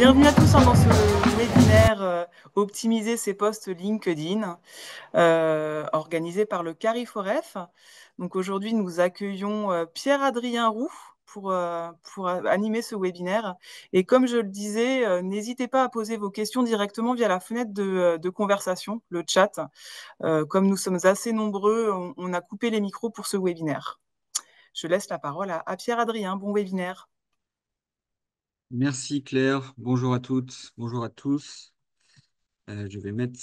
Bienvenue à tous dans ce webinaire Optimiser ses posts LinkedIn organisé par le Cariforef. Donc aujourd'hui, nous accueillons Pierre-Adrien Roux pour animer ce webinaire. Et comme je le disais, n'hésitez pas à poser vos questions directement via la fenêtre de conversation, le chat. Comme nous sommes assez nombreux, on a coupé les micros pour ce webinaire. Je laisse la parole à Pierre-Adrien. Bon webinaire. Merci Claire, bonjour à toutes, bonjour à tous. Je vais mettre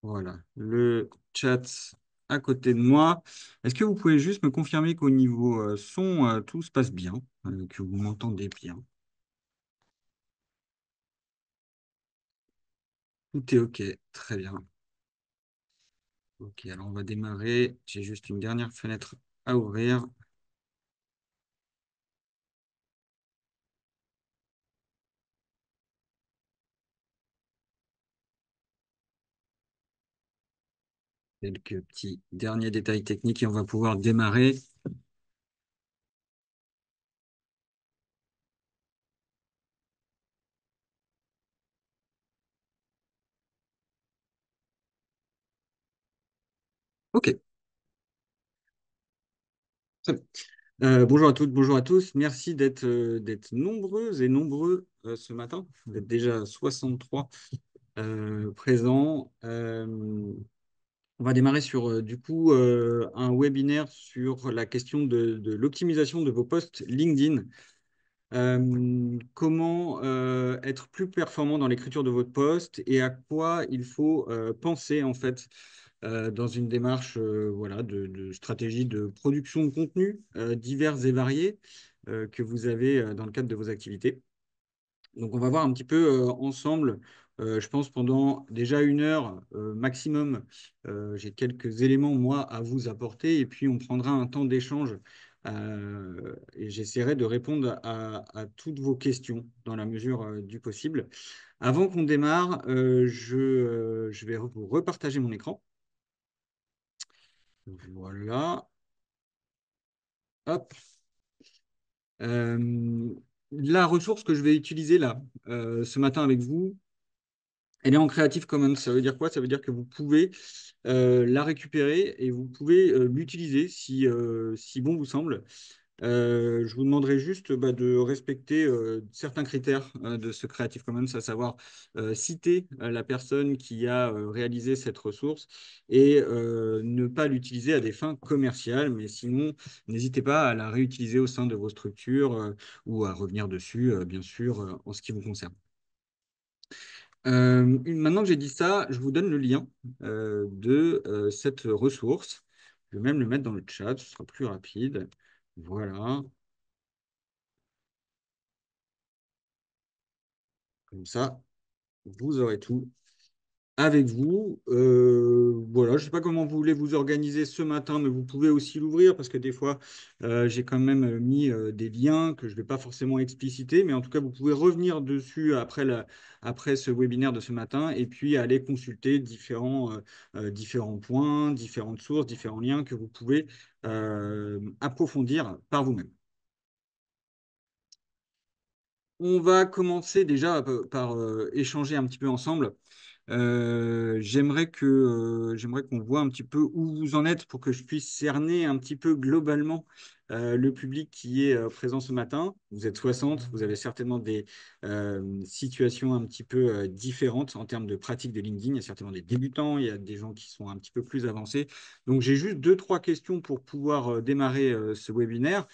voilà, le chat à côté de moi. Est-ce que vous pouvez juste me confirmer qu'au niveau son, tout se passe bien, que vous m'entendez bien? Tout est OK, très bien. OK, alors on va démarrer. J'ai juste une dernière fenêtre à ouvrir. Quelques petits derniers détails techniques et on va pouvoir démarrer. OK. Très bien. Bonjour à toutes, bonjour à tous. Merci d'être nombreuses et nombreux ce matin. Vous êtes déjà 63 présents. On va démarrer sur un webinaire sur la question de l'optimisation de vos posts LinkedIn. Comment être plus performant dans l'écriture de votre poste et à quoi il faut penser en fait dans une démarche voilà, de stratégie de production de contenu divers et variés que vous avez dans le cadre de vos activités. Donc, on va voir un petit peu ensemble, je pense, pendant déjà 1 heure maximum. J'ai quelques éléments, moi, à vous apporter et puis on prendra un temps d'échange et j'essaierai de répondre à toutes vos questions dans la mesure du possible. Avant qu'on démarre, je vais vous repartager mon écran. Voilà. Hop. Euh, la ressource que je vais utiliser là, ce matin avec vous, elle est en Creative Commons. Ça veut dire quoi? Ça veut dire que vous pouvez la récupérer et vous pouvez l'utiliser si bon vous semble. Je vous demanderai juste de respecter certains critères de ce Creative Commons, à savoir citer la personne qui a réalisé cette ressource et ne pas l'utiliser à des fins commerciales, mais sinon, n'hésitez pas à la réutiliser au sein de vos structures ou à revenir dessus, bien sûr, en ce qui vous concerne. Maintenant que j'ai dit ça, je vous donne le lien de cette ressource. Je vais même le mettre dans le chat, ce sera plus rapide. Voilà, comme ça, vous aurez tout avec vous. Voilà, je ne sais pas comment vous voulez vous organiser ce matin, mais vous pouvez aussi l'ouvrir parce que des fois, j'ai quand même mis des liens que je ne vais pas forcément expliciter, mais en tout cas, vous pouvez revenir dessus après ce webinaire de ce matin et puis aller consulter différents points, différentes sources, différents liens que vous pouvez approfondir par vous-même. On va commencer déjà par échanger un petit peu ensemble. J'aimerais qu'on voit un petit peu où vous en êtes pour que je puisse cerner un petit peu globalement le public qui est présent ce matin. Vous êtes 60, vous avez certainement des situations un petit peu différentes en termes de pratique de LinkedIn. Il y a certainement des débutants, il y a des gens qui sont un petit peu plus avancés. Donc j'ai juste 2, 3 questions pour pouvoir démarrer ce webinaire.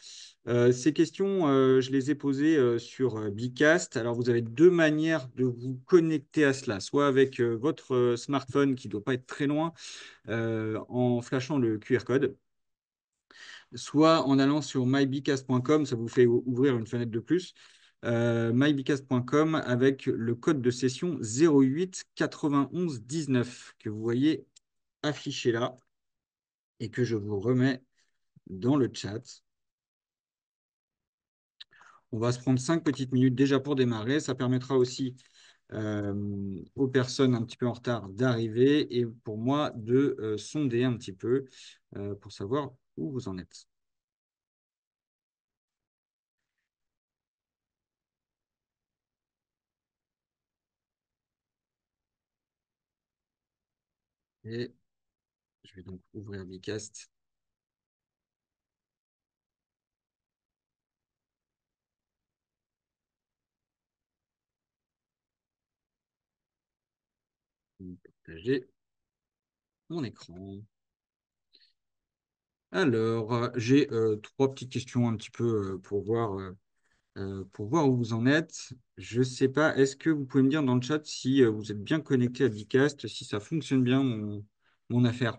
Ces questions, je les ai posées sur Bicast. Alors, vous avez 2 manières de vous connecter à cela, soit avec votre smartphone qui ne doit pas être très loin en flashant le QR code, soit en allant sur mybicast.com, ça vous fait ouvrir une fenêtre de plus, mybicast.com avec le code de session 08 91 19 que vous voyez affiché là et que je vous remets dans le chat. On va se prendre 5 petites minutes déjà pour démarrer. Ça permettra aussi aux personnes un petit peu en retard d'arriver et pour moi de sonder un petit peu pour savoir où vous en êtes. Et je vais donc ouvrir Bicast et partager mon écran. Alors, j'ai trois petites questions un petit peu pour voir où vous en êtes. Je ne sais pas, est-ce que vous pouvez me dire dans le chat si vous êtes bien connecté à Bicast, si ça fonctionne bien mon affaire?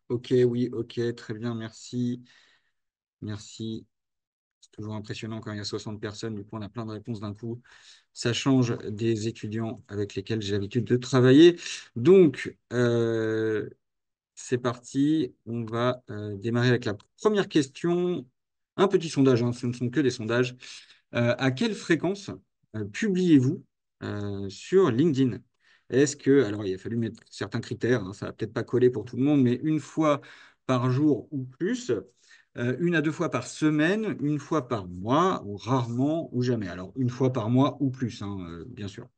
Ok, oui, ok, très bien, merci. Merci. C'est toujours impressionnant quand il y a 60 personnes, du coup on a plein de réponses d'un coup. Ça change des étudiants avec lesquels j'ai l'habitude de travailler. Donc, c'est parti. On va démarrer avec la première question. Un petit sondage, hein, ce ne sont que des sondages. À quelle fréquence publiez-vous sur LinkedIn? Est-ce que, alors il a fallu mettre certains critères, hein, ça va peut-être pas coller pour tout le monde, mais une fois par jour ou plus, une à deux fois par semaine, une fois par mois, ou rarement, ou jamais. Alors une fois par mois ou plus, hein, bien sûr.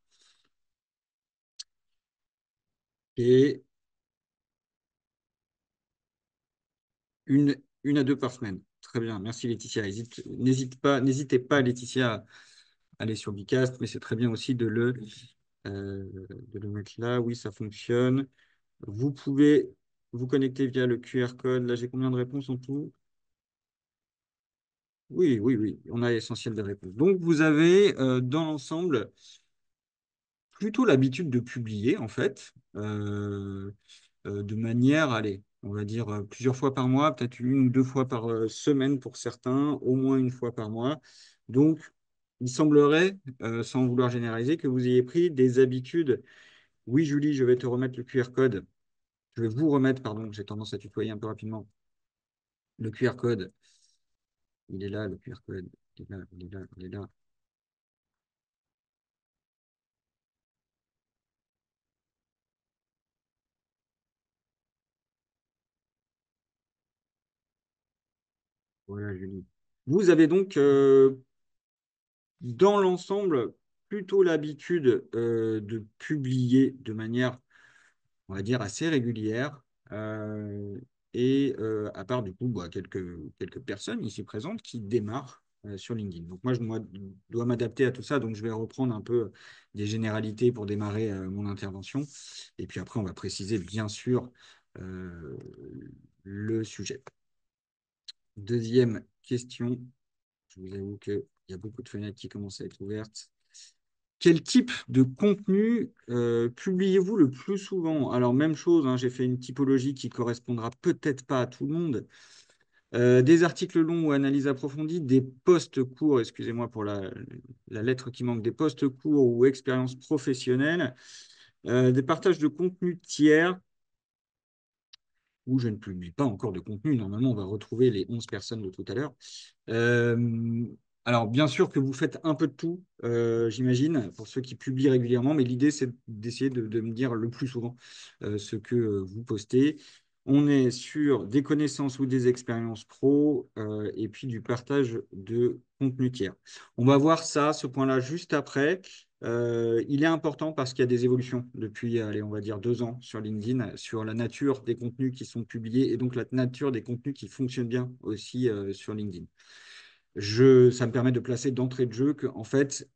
Et une à deux par semaine. Très bien, merci Laetitia. N'hésitez pas, Laetitia, à aller sur Bicast, mais c'est très bien aussi de le mettre là. Oui, ça fonctionne. Vous pouvez vous connecter via le QR code. Là, j'ai combien de réponses en tout? Oui, oui, oui, on a l'essentiel des réponses. Donc, vous avez dans l'ensemble plutôt l'habitude de publier, en fait, de manière, allez, on va dire plusieurs fois par mois, peut-être une ou deux fois par semaine pour certains, au moins une fois par mois. Donc, il semblerait, sans vouloir généraliser, que vous ayez pris des habitudes. Oui, Julie, je vais te remettre le QR code. Je vais vous remettre, pardon, j'ai tendance à tutoyer un peu rapidement. Le QR code, il est là, le QR code. Il est là, il est là, il est là. Voilà, Julie. Vous avez donc, dans l'ensemble, plutôt l'habitude de publier de manière, on va dire, assez régulière. À part, du coup, bah, quelques personnes ici présentes qui démarrent sur LinkedIn. Donc, moi, dois m'adapter à tout ça. Donc, je vais reprendre un peu des généralités pour démarrer mon intervention. Et puis après, on va préciser, bien sûr, euh, le sujet. Deuxième question. Je vous avoue qu'il y a beaucoup de fenêtres qui commencent à être ouvertes. Quel type de contenu publiez-vous le plus souvent? Alors, même chose, hein, j'ai fait une typologie qui correspondra peut-être pas à tout le monde. Des articles longs ou analyses approfondies, des posts courts, excusez-moi pour la lettre qui manque, des posts courts ou expériences professionnelles, des partages de contenu tiers, où je ne publie pas encore de contenu. Normalement, on va retrouver les 11 personnes de tout à l'heure. Euh, alors, bien sûr que vous faites un peu de tout, j'imagine, pour ceux qui publient régulièrement, mais l'idée, c'est d'essayer de me dire le plus souvent ce que vous postez. On est sur des connaissances ou des expériences pro et puis du partage de contenu tiers. On va voir ça, ce point-là, juste après. Il est important parce qu'il y a des évolutions depuis, allez, on va dire 2 ans sur LinkedIn, sur la nature des contenus qui sont publiés et donc la nature des contenus qui fonctionnent bien aussi sur LinkedIn. Ça me permet de placer d'entrée de jeu que, en fait,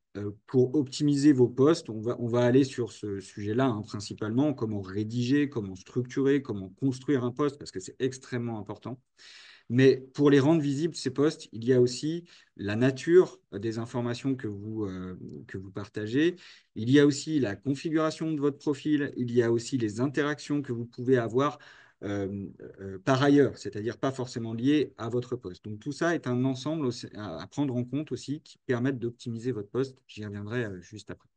pour optimiser vos posts, on va aller sur ce sujet-là hein, principalement, comment rédiger, comment structurer, comment construire un post, parce que c'est extrêmement important. Mais pour les rendre visibles, ces posts, il y a aussi la nature des informations que vous partagez. Il y a aussi la configuration de votre profil. Il y a aussi les interactions que vous pouvez avoir par ailleurs, c'est-à-dire pas forcément liées à votre poste. Donc tout ça est un ensemble à prendre en compte aussi qui permettent d'optimiser votre poste. J'y reviendrai juste après.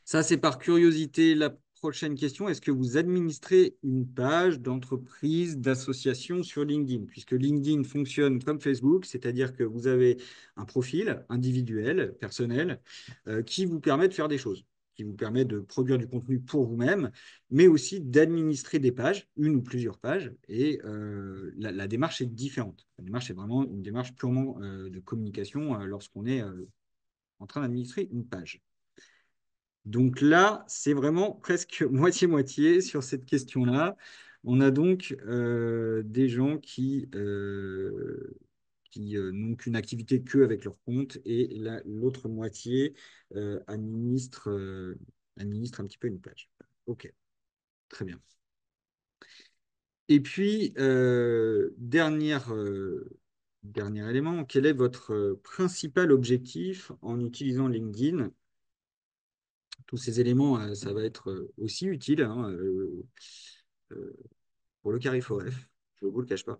Ça, c'est par curiosité. La prochaine question, est-ce que vous administrez une page d'entreprise, d'association sur LinkedIn? Puisque LinkedIn fonctionne comme Facebook, c'est-à-dire que vous avez un profil individuel, personnel, qui vous permet de faire des choses, qui vous permet de produire du contenu pour vous-même, mais aussi d'administrer des pages, une ou plusieurs pages. Et la démarche est différente. La démarche est vraiment une démarche purement de communication lorsqu'on est en train d'administrer une page. Donc là, c'est vraiment presque moitié-moitié sur cette question-là. On a donc des gens qui n'ont qu'une activité que avec leur compte et l'autre moitié administre un petit peu une page. OK, très bien. Et puis, dernier élément, quel est votre principal objectif en utilisant LinkedIn? Tous ces éléments, ça va être aussi utile hein, euh, pour le Cariforef, je ne vous le cache pas,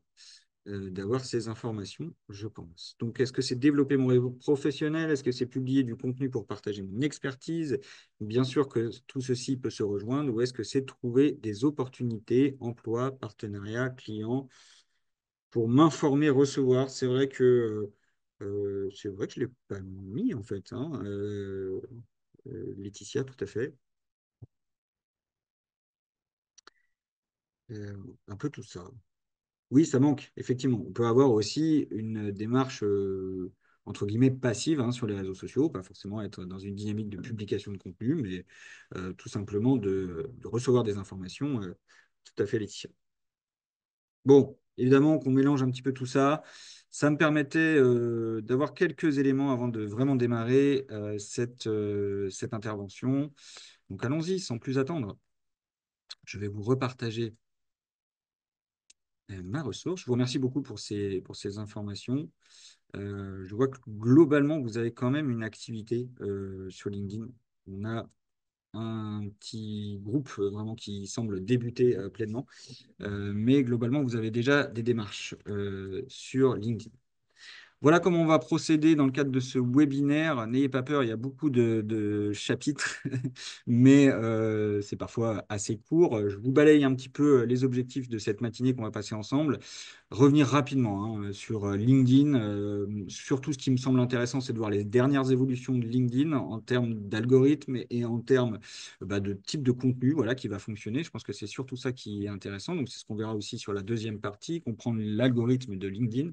d'avoir ces informations, je pense. Donc, est-ce que c'est développer mon réseau professionnel? Est-ce que c'est publier du contenu pour partager mon expertise? Bien sûr que tout ceci peut se rejoindre. Ou est-ce que c'est trouver des opportunités, emploi, partenariat, clients, pour m'informer, recevoir? C'est vrai que je ne l'ai pas mis en fait, hein. Laetitia, tout à fait. Un peu tout ça. Oui, ça manque, effectivement. On peut avoir aussi une démarche, entre guillemets, passive hein, sur les réseaux sociaux, pas forcément être dans une dynamique de publication de contenu, mais tout simplement de recevoir des informations. Tout à fait, Laetitia. Bon, évidemment qu'on mélange un petit peu tout ça. Ça me permettait d'avoir quelques éléments avant de vraiment démarrer cette intervention. Donc allons-y, sans plus attendre. Je vais vous repartager ma ressource. Je vous remercie beaucoup pour ces informations. Je vois que globalement, vous avez quand même une activité sur LinkedIn. On a un petit groupe vraiment qui semble débuter pleinement, mais globalement, vous avez déjà des démarches sur LinkedIn. Voilà comment on va procéder dans le cadre de ce webinaire. N'ayez pas peur, il y a beaucoup de chapitres, mais c'est parfois assez court. Je vous balaye un petit peu les objectifs de cette matinée qu'on va passer ensemble. Revenir rapidement hein, sur LinkedIn. Surtout, ce qui me semble intéressant, c'est de voir les dernières évolutions de LinkedIn en termes d'algorithme et en termes de type de contenu voilà, qui va fonctionner. Je pense que c'est surtout ça qui est intéressant. Donc, c'est ce qu'on verra aussi sur la deuxième partie, comprendre l'algorithme de LinkedIn.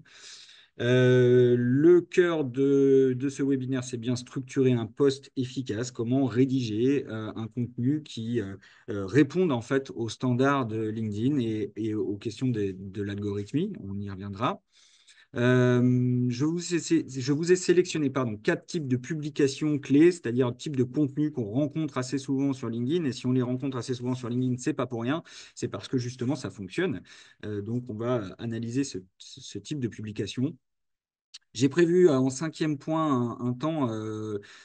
Le cœur de ce webinaire, c'est bien structurer un post efficace, comment rédiger un contenu qui réponde en fait aux standards de LinkedIn et aux questions de l'algorithmie. On y reviendra. Je vous ai sélectionné pardon, 4 types de publications clés, c'est-à-dire types de contenus qu'on rencontre assez souvent sur LinkedIn. Et si on les rencontre assez souvent sur LinkedIn, c'est pas pour rien, c'est parce que justement ça fonctionne. Donc on va analyser ce type de publication. J'ai prévu en cinquième point un temps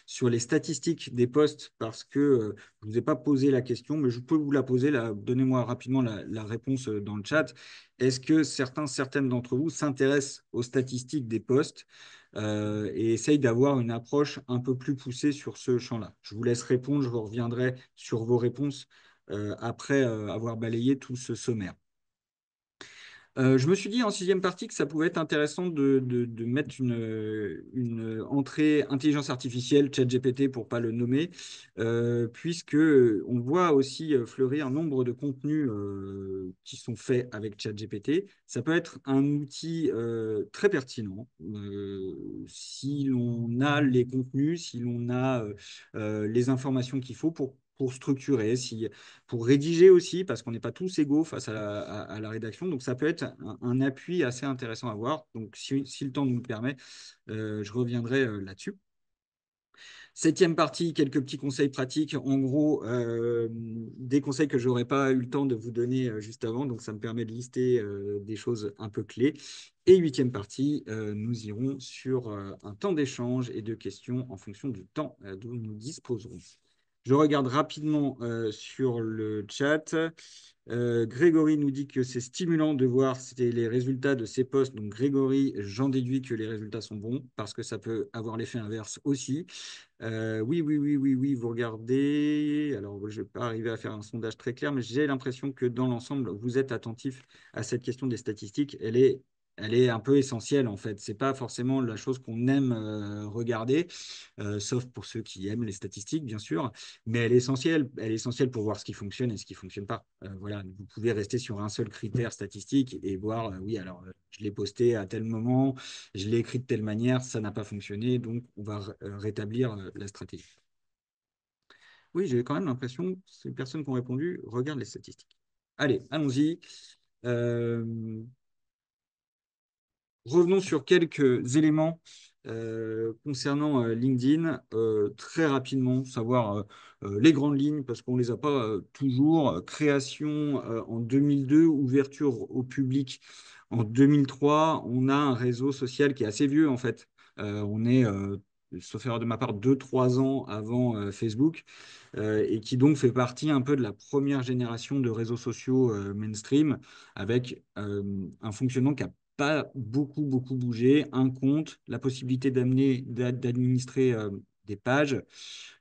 sur les statistiques des postes parce que je ne vous ai pas posé la question, mais je peux vous la poser. Donnez-moi rapidement la réponse dans le chat. Est-ce que certaines d'entre vous s'intéressent aux statistiques des postes et essayent d'avoir une approche un peu plus poussée sur ce champ-là? Je vous laisse répondre, je reviendrai sur vos réponses après avoir balayé tout ce sommaire. Je me suis dit en sixième partie que ça pouvait être intéressant de mettre une entrée intelligence artificielle, ChatGPT pour pas le nommer, puisque on voit aussi fleurir un nombre de contenus qui sont faits avec ChatGPT. Ça peut être un outil très pertinent si l'on a les contenus, si l'on a les informations qu'il faut pour structurer, pour rédiger aussi, parce qu'on n'est pas tous égaux face à la rédaction. Donc, ça peut être un appui assez intéressant à voir. Donc, si le temps nous le permet, je reviendrai là-dessus. Septième partie, quelques petits conseils pratiques. En gros, des conseils que je n'aurais pas eu le temps de vous donner juste avant. Donc, ça me permet de lister des choses un peu clés. Et huitième partie, nous irons sur un temps d'échange et de questions en fonction du temps dont nous disposerons. Je regarde rapidement sur le chat. Grégory nous dit que c'est stimulant de voir les résultats de ces posts. Donc Grégory, j'en déduis que les résultats sont bons parce que ça peut avoir l'effet inverse aussi. Oui, oui, oui, oui, oui, vous regardez. Alors, je ne vais pas arriver à faire un sondage très clair, mais j'ai l'impression que dans l'ensemble, vous êtes attentif à cette question des statistiques. Elle est un peu essentielle en fait. C'est pas forcément la chose qu'on aime regarder, sauf pour ceux qui aiment les statistiques, bien sûr. Mais elle est essentielle. Elle est essentielle pour voir ce qui fonctionne et ce qui fonctionne pas. Voilà, vous pouvez rester sur un seul critère statistique et voir, oui, alors je l'ai posté à tel moment, je l'ai écrit de telle manière, ça n'a pas fonctionné, donc on va rétablir la stratégie. Oui, j'ai quand même l'impression que ces personnes qui ont répondu regardent les statistiques. Allez, allons-y. Euh, Revenons sur quelques éléments concernant LinkedIn. Très rapidement, savoir les grandes lignes, parce qu'on ne les a pas toujours. Création en 2002, ouverture au public en 2003. On a un réseau social qui est assez vieux, en fait. On est, sauf erreur de ma part, 2, 3 ans avant Facebook, et qui donc fait partie un peu de la première génération de réseaux sociaux mainstream, avec un fonctionnement qui a pas beaucoup bougé. Un compte, la possibilité d'administrer des pages,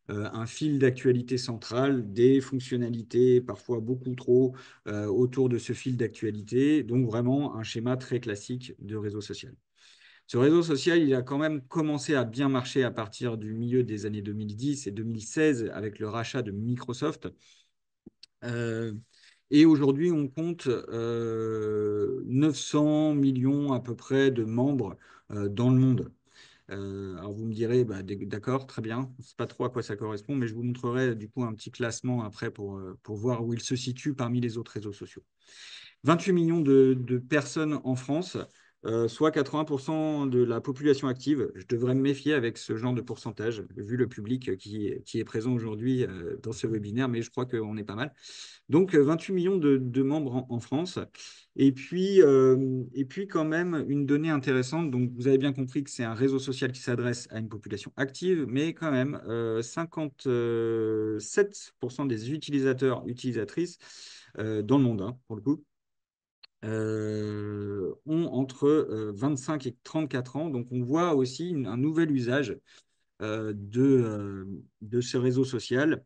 un fil d'actualité central, des fonctionnalités, parfois beaucoup trop, autour de ce fil d'actualité. Donc vraiment un schéma très classique de réseau social. Ce réseau social, il a quand même commencé à bien marcher à partir du milieu des années 2010 et 2016 avec le rachat de Microsoft. Euh, et aujourd'hui, on compte 900 millions à peu près de membres dans le monde. Alors vous me direz, bah, d'accord, très bien, je ne sais pas trop à quoi ça correspond, mais je vous montrerai du coup un petit classement après pour voir où il se situe parmi les autres réseaux sociaux. 28 millions de personnes en France, soit 80% de la population active. Je devrais me méfier avec ce genre de pourcentage, vu le public qui est présent aujourd'hui dans ce webinaire, mais je crois qu'on est pas mal. Donc, 28 millions de membres en France. Et puis, quand même, une donnée intéressante. Donc, vous avez bien compris que c'est un réseau social qui s'adresse à une population active, mais quand même, 57% des utilisateurs, utilisatrices dans le monde, hein, pour le coup, ont entre 25 et 34 ans. Donc, on voit aussi un nouvel usage de ce réseau social.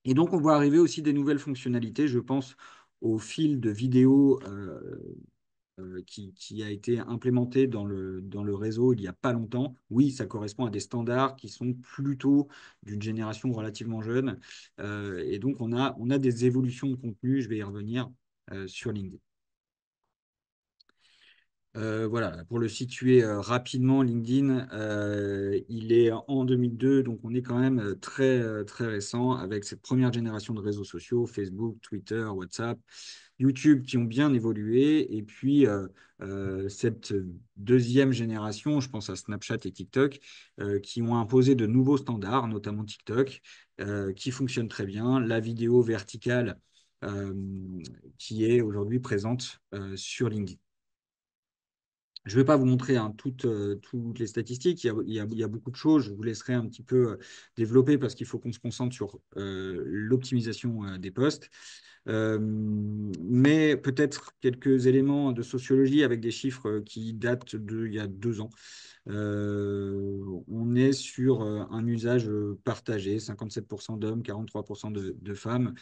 Et donc, on voit arriver aussi des nouvelles fonctionnalités. Je pense au fil de vidéo qui a été implémenté dans le réseau il n'y a pas longtemps. Oui, ça correspond à des standards qui sont plutôt d'une génération relativement jeune. Et donc, on a des évolutions de contenu, je vais y revenir, sur LinkedIn. Voilà, pour le situer rapidement, LinkedIn, il est en 2002, donc on est quand même très récent avec cette première génération de réseaux sociaux, Facebook, Twitter, WhatsApp, YouTube qui ont bien évolué, et puis cette deuxième génération, je pense à Snapchat et TikTok, qui ont imposé de nouveaux standards, notamment TikTok, qui fonctionne très bien, la vidéo verticale euh, qui est aujourd'hui présente sur LinkedIn. Je ne vais pas vous montrer hein, toutes les statistiques, il y a beaucoup de choses, je vous laisserai un petit peu développer parce qu'il faut qu'on se concentre sur l'optimisation des postes. Mais peut-être quelques éléments de sociologie avec des chiffres qui datent d'il y a 2 ans. On est sur un usage partagé, 57% d'hommes, 43% de femmes.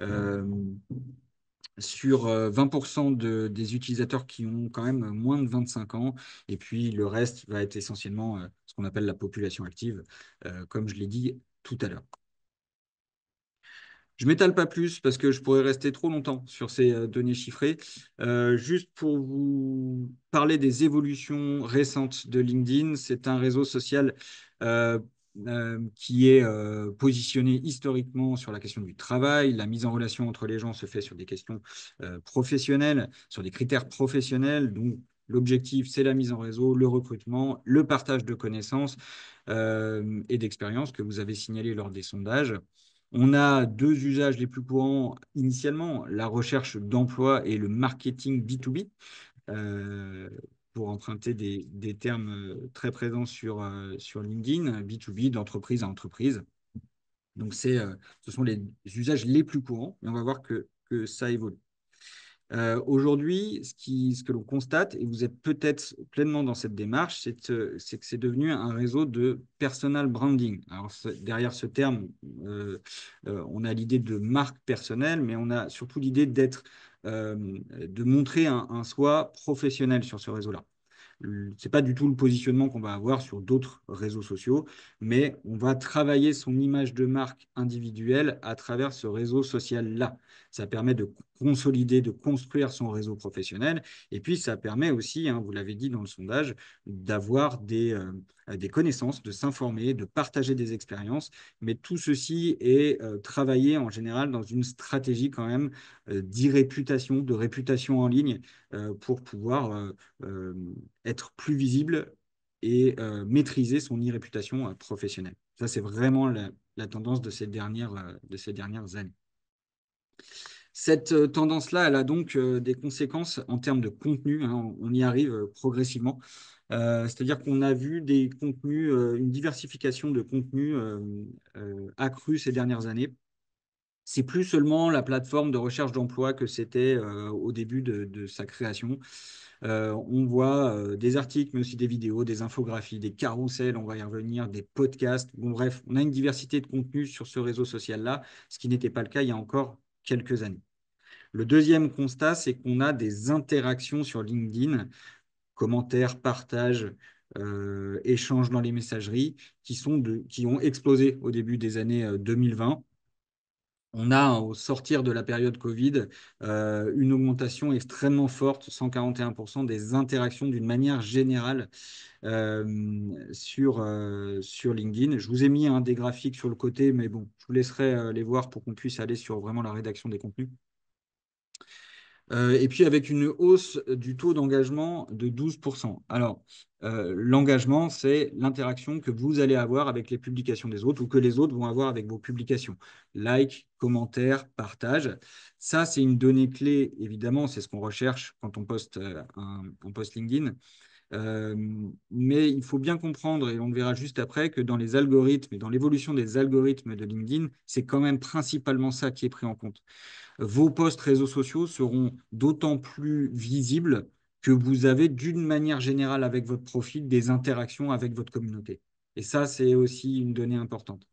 Euh, sur 20% des utilisateurs qui ont quand même moins de 25 ans. Et puis le reste va être essentiellement ce qu'on appelle la population active, comme je l'ai dit tout à l'heure. Je ne m'étale pas plus parce que je pourrais rester trop longtemps sur ces données chiffrées. Juste pour vous parler des évolutions récentes de LinkedIn, c'est un réseau social euh, qui est positionné historiquement sur la question du travail. La mise en relation entre les gens se fait sur des questions professionnelles, sur des critères professionnels. Donc, l'objectif, c'est la mise en réseau, le recrutement, le partage de connaissances et d'expériences que vous avez signalé lors des sondages. On a deux usages les plus courants initialement, la recherche d'emploi et le marketing B2B, euh, pour emprunter des termes très présents sur LinkedIn, B2B, d'entreprise à entreprise. Donc, ce sont les usages les plus courants, et on va voir que ça évolue. Aujourd'hui, ce que l'on constate, et vous êtes peut-être pleinement dans cette démarche, c'est que c'est devenu un réseau de personal branding. Alors, derrière ce terme, on a l'idée de marque personnelle, mais on a surtout l'idée de montrer un soi professionnel sur ce réseau-là. C'est pas du tout le positionnement qu'on va avoir sur d'autres réseaux sociaux, mais on va travailler son image de marque individuelle à travers ce réseau social-là. Ça permet de consolider, de construire son réseau professionnel. Et puis, ça permet aussi, hein, vous l'avez dit dans le sondage, d'avoir des connaissances, de s'informer, de partager des expériences. Mais tout ceci est travaillé en général dans une stratégie quand même d'e-réputation, de réputation en ligne pour pouvoir euh, être plus visible et maîtriser son e-réputation professionnelle. Ça, c'est vraiment la tendance de ces dernières années. Cette tendance-là, elle a donc des conséquences en termes de contenu, hein, on y arrive progressivement. C'est-à-dire qu'on a vu des contenus, une diversification de contenus accrue ces dernières années. C'est plus seulement la plateforme de recherche d'emploi que c'était au début de sa création. On voit des articles, mais aussi des vidéos, des infographies, des carousels, on va y revenir, des podcasts. Bon, bref, on a une diversité de contenus sur ce réseau social-là, ce qui n'était pas le cas il y a encore quelques années. Le deuxième constat, c'est qu'on a des interactions sur LinkedIn, commentaires, partages, échanges dans les messageries, qui ont explosé au début des années 2020. On a, au sortir de la période Covid, une augmentation extrêmement forte, 141% des interactions d'une manière générale sur LinkedIn. Je vous ai mis des graphiques sur le côté, mais bon, je vous laisserai les voir pour qu'on puisse aller sur vraiment la rédaction des contenus. Et puis avec une hausse du taux d'engagement de 12%. Alors, l'engagement, c'est l'interaction que vous allez avoir avec les publications des autres ou que les autres vont avoir avec vos publications. Like, commentaires, partage. Ça, c'est une donnée clé, évidemment, c'est ce qu'on recherche quand on poste un post LinkedIn. Mais il faut bien comprendre, et on le verra juste après, que dans les algorithmes et dans l'évolution des algorithmes de LinkedIn, c'est quand même principalement ça qui est pris en compte. Vos posts réseaux sociaux seront d'autant plus visibles que vous avez d'une manière générale avec votre profil des interactions avec votre communauté. Et ça, c'est aussi une donnée importante.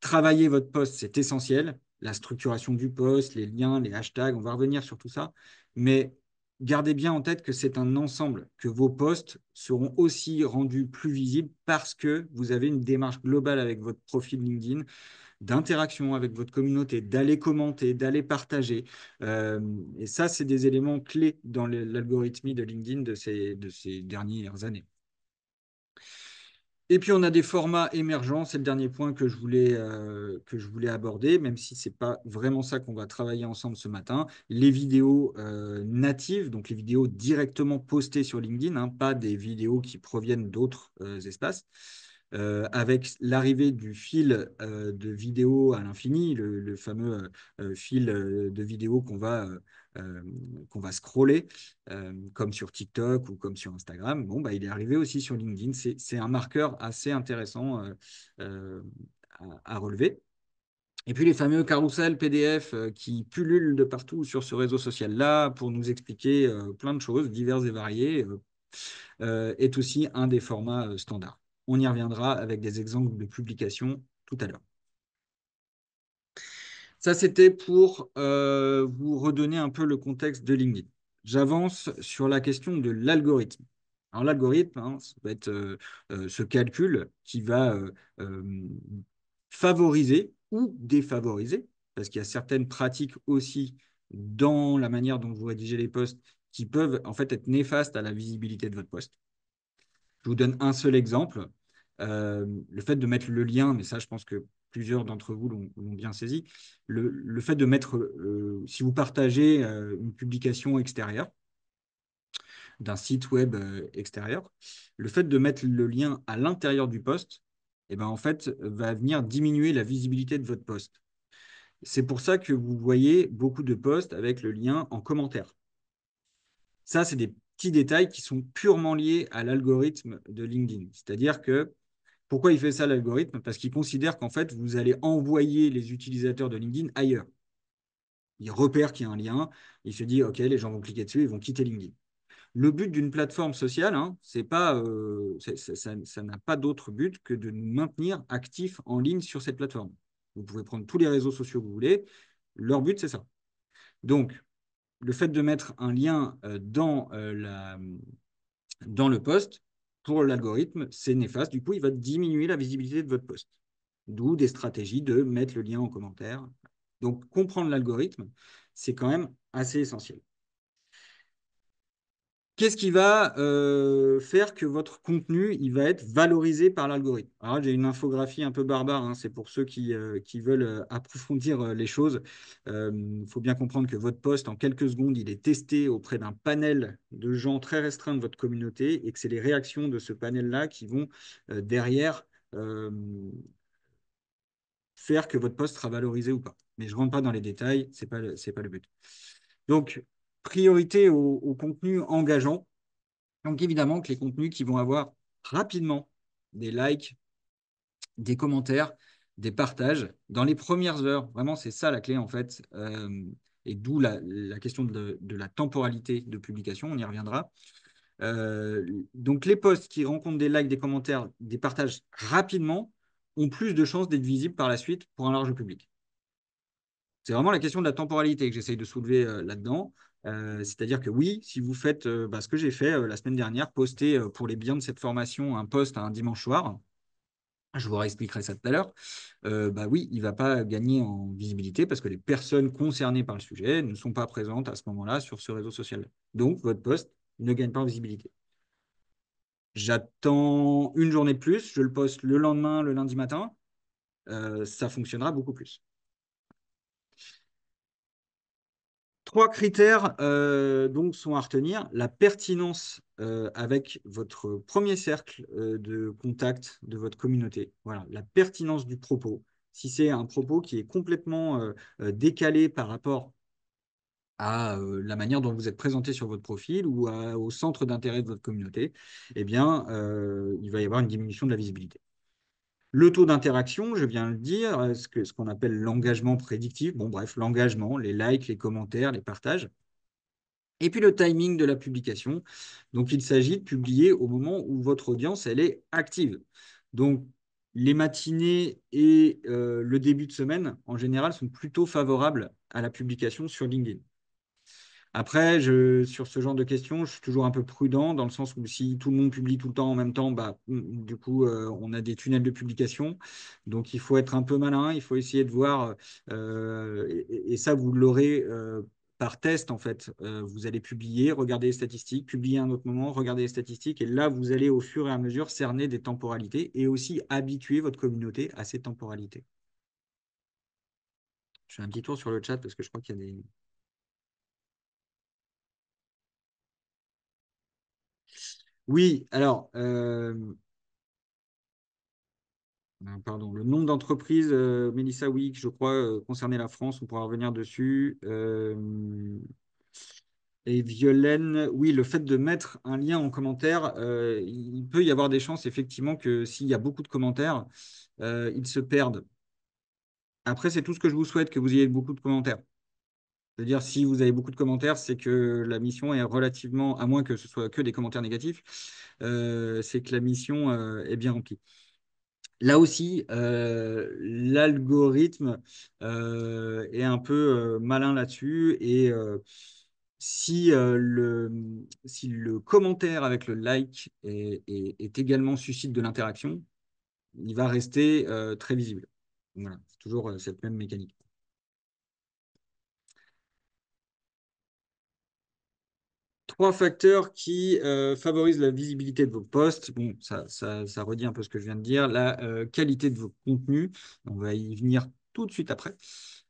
Travailler votre post, c'est essentiel. La structuration du post, les liens, les hashtags, on va revenir sur tout ça. Mais gardez bien en tête que c'est un ensemble, que vos posts seront aussi rendus plus visibles parce que vous avez une démarche globale avec votre profil LinkedIn d'interaction avec votre communauté, d'aller commenter, d'aller partager. Et ça, c'est des éléments clés dans l'algorithmie de LinkedIn de ces dernières années. Et puis, on a des formats émergents. C'est le dernier point que je voulais aborder, même si ce n'est pas vraiment ça qu'on va travailler ensemble ce matin. Les vidéos natives, donc les vidéos directement postées sur LinkedIn, hein, pas des vidéos qui proviennent d'autres espaces. Avec l'arrivée du fil de vidéos à l'infini, le fameux fil de vidéos qu'on va scroller, comme sur TikTok ou comme sur Instagram, bon, bah, il est arrivé aussi sur LinkedIn. C'est un marqueur assez intéressant euh, à relever. Et puis les fameux carousels PDF qui pullulent de partout sur ce réseau social-là pour nous expliquer plein de choses diverses et variées, est aussi un des formats standards. On y reviendra avec des exemples de publications tout à l'heure. Ça, c'était pour vous redonner un peu le contexte de LinkedIn. J'avance sur la question de l'algorithme. Alors, l'algorithme, hein, ça va être ce calcul qui va favoriser ou défavoriser, parce qu'il y a certaines pratiques aussi dans la manière dont vous rédigez les posts qui peuvent en fait être néfastes à la visibilité de votre post. Je vous donne un seul exemple. Le fait de mettre le lien, mais ça, je pense que plusieurs d'entre vous l'ont bien saisi, le fait de mettre, si vous partagez une publication extérieure, d'un site web extérieur, le fait de mettre le lien à l'intérieur du post, eh ben, en fait, va venir diminuer la visibilité de votre post. C'est pour ça que vous voyez beaucoup de posts avec le lien en commentaire. Ça, c'est des petits détails qui sont purement liés à l'algorithme de LinkedIn. C'est-à-dire que pourquoi il fait ça, l'algorithme? Parce qu'il considère qu'en fait, vous allez envoyer les utilisateurs de LinkedIn ailleurs. Il repère qu'il y a un lien, il se dit, OK, les gens vont cliquer dessus, ils vont quitter LinkedIn. Le but d'une plateforme sociale, hein, c'est pas, ça n'a pas d'autre but que de nous maintenir actifs en ligne sur cette plateforme. Vous pouvez prendre tous les réseaux sociaux que vous voulez. Leur but, c'est ça. Donc, le fait de mettre un lien dans le post, pour l'algorithme, c'est néfaste. Du coup, il va diminuer la visibilité de votre post. D'où des stratégies de mettre le lien en commentaire. Donc, comprendre l'algorithme, c'est quand même assez essentiel. Qu'est-ce qui va faire que votre contenu il va être valorisé par l'algorithme? Alors, j'ai une infographie un peu barbare, hein, c'est pour ceux qui veulent approfondir les choses. Il faut bien comprendre que votre post, en quelques secondes, il est testé auprès d'un panel de gens très restreints de votre communauté et que c'est les réactions de ce panel-là qui vont derrière euh, faire que votre post sera valorisé ou pas. Mais je ne rentre pas dans les détails, c'est pas le but. Donc, priorité au contenu engageant. Donc évidemment que les contenus qui vont avoir rapidement des likes, des commentaires, des partages dans les premières heures, vraiment c'est ça la clé en fait, et d'où la question de la temporalité de publication, on y reviendra. Donc les posts qui rencontrent des likes, des commentaires, des partages rapidement ont plus de chances d'être visibles par la suite pour un large public. C'est vraiment la question de la temporalité que j'essaye de soulever là-dedans. C'est-à-dire que oui, si vous faites ce que j'ai fait la semaine dernière, poster pour les biens de cette formation un post un dimanche soir, je vous réexpliquerai ça tout à l'heure, oui, il ne va pas gagner en visibilité parce que les personnes concernées par le sujet ne sont pas présentes à ce moment-là sur ce réseau social. Donc, votre post ne gagne pas en visibilité. J'attends une journée de plus, je le poste le lendemain, le lundi matin, ça fonctionnera beaucoup plus. Trois critères donc sont à retenir. La pertinence avec votre premier cercle de contact de votre communauté. Voilà, la pertinence du propos. Si c'est un propos qui est complètement décalé par rapport à la manière dont vous êtes présenté sur votre profil ou au centre d'intérêt de votre communauté, eh bien, il va y avoir une diminution de la visibilité. Le taux d'interaction, je viens de le dire, ce qu'on appelle l'engagement prédictif. Bon, bref, l'engagement, les likes, les commentaires, les partages. Et puis le timing de la publication. Donc, il s'agit de publier au moment où votre audience, elle est active. Donc, les matinées et le début de semaine, en général, sont plutôt favorables à la publication sur LinkedIn. Après, sur ce genre de questions, je suis toujours un peu prudent dans le sens où si tout le monde publie tout le temps en même temps, du coup, on a des tunnels de publication. Donc, il faut être un peu malin, il faut essayer de voir, et ça, vous l'aurez par test, en fait. Vous allez publier, regarder les statistiques, publier à un autre moment, regarder les statistiques, et là, vous allez au fur et à mesure cerner des temporalités et aussi habituer votre communauté à ces temporalités. Je fais un petit tour sur le chat parce que je crois qu'il y a des... Oui, alors, pardon, le nombre d'entreprises, Mélissa, oui, je crois, concerner la France, on pourra revenir dessus. Et Violaine, oui, le fait de mettre un lien en commentaire, il peut y avoir des chances, effectivement, que s'il y a beaucoup de commentaires, ils se perdent. Après, c'est tout ce que je vous souhaite, que vous ayez beaucoup de commentaires. C'est-à-dire, si vous avez beaucoup de commentaires, c'est que la mission est relativement, à moins que ce soit que des commentaires négatifs, c'est que la mission est bien remplie. Là aussi, l'algorithme est un peu malin là-dessus et si le commentaire avec le like est également suscite de l'interaction, il va rester très visible. Voilà, c'est toujours cette même mécanique. Trois facteurs qui favorisent la visibilité de vos posts. Bon, ça redit un peu ce que je viens de dire. La qualité de vos contenus. On va y venir tout de suite après.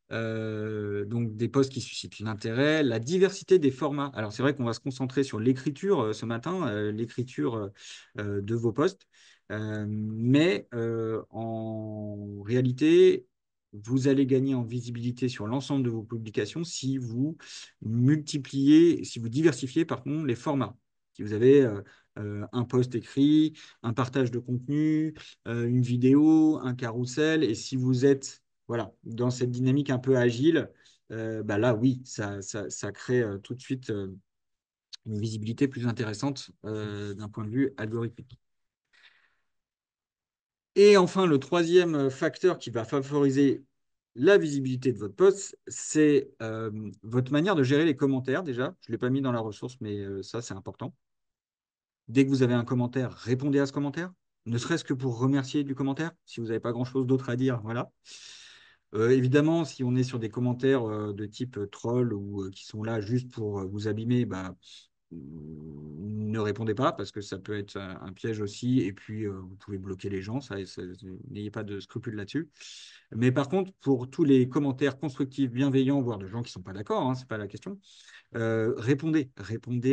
Donc, des posts qui suscitent l'intérêt. La diversité des formats. Alors, c'est vrai qu'on va se concentrer sur l'écriture ce matin, l'écriture de vos posts. Mais en réalité, vous allez gagner en visibilité sur l'ensemble de vos publications si vous multiplier, si vous diversifiez par contre les formats. Si vous avez un post écrit, un partage de contenu, une vidéo, un carrousel, et si vous êtes voilà, dans cette dynamique un peu agile, là oui, ça crée tout de suite une visibilité plus intéressante d'un point de vue algorithmique. Et enfin, le troisième facteur qui va favoriser la visibilité de votre post, c'est votre manière de gérer les commentaires déjà. Je ne l'ai pas mis dans la ressource, mais ça, c'est important. Dès que vous avez un commentaire, répondez à ce commentaire, ne serait-ce que pour remercier du commentaire, si vous n'avez pas grand-chose d'autre à dire, voilà. Évidemment, si on est sur des commentaires de type troll ou qui sont là juste pour vous abîmer, bah, ne répondez pas parce que ça peut être un piège aussi. Et puis, vous pouvez bloquer les gens. N'ayez pas de scrupules là-dessus. Mais par contre, pour tous les commentaires constructifs, bienveillants, voire de gens qui ne sont pas d'accord, hein, ce n'est pas la question, répondez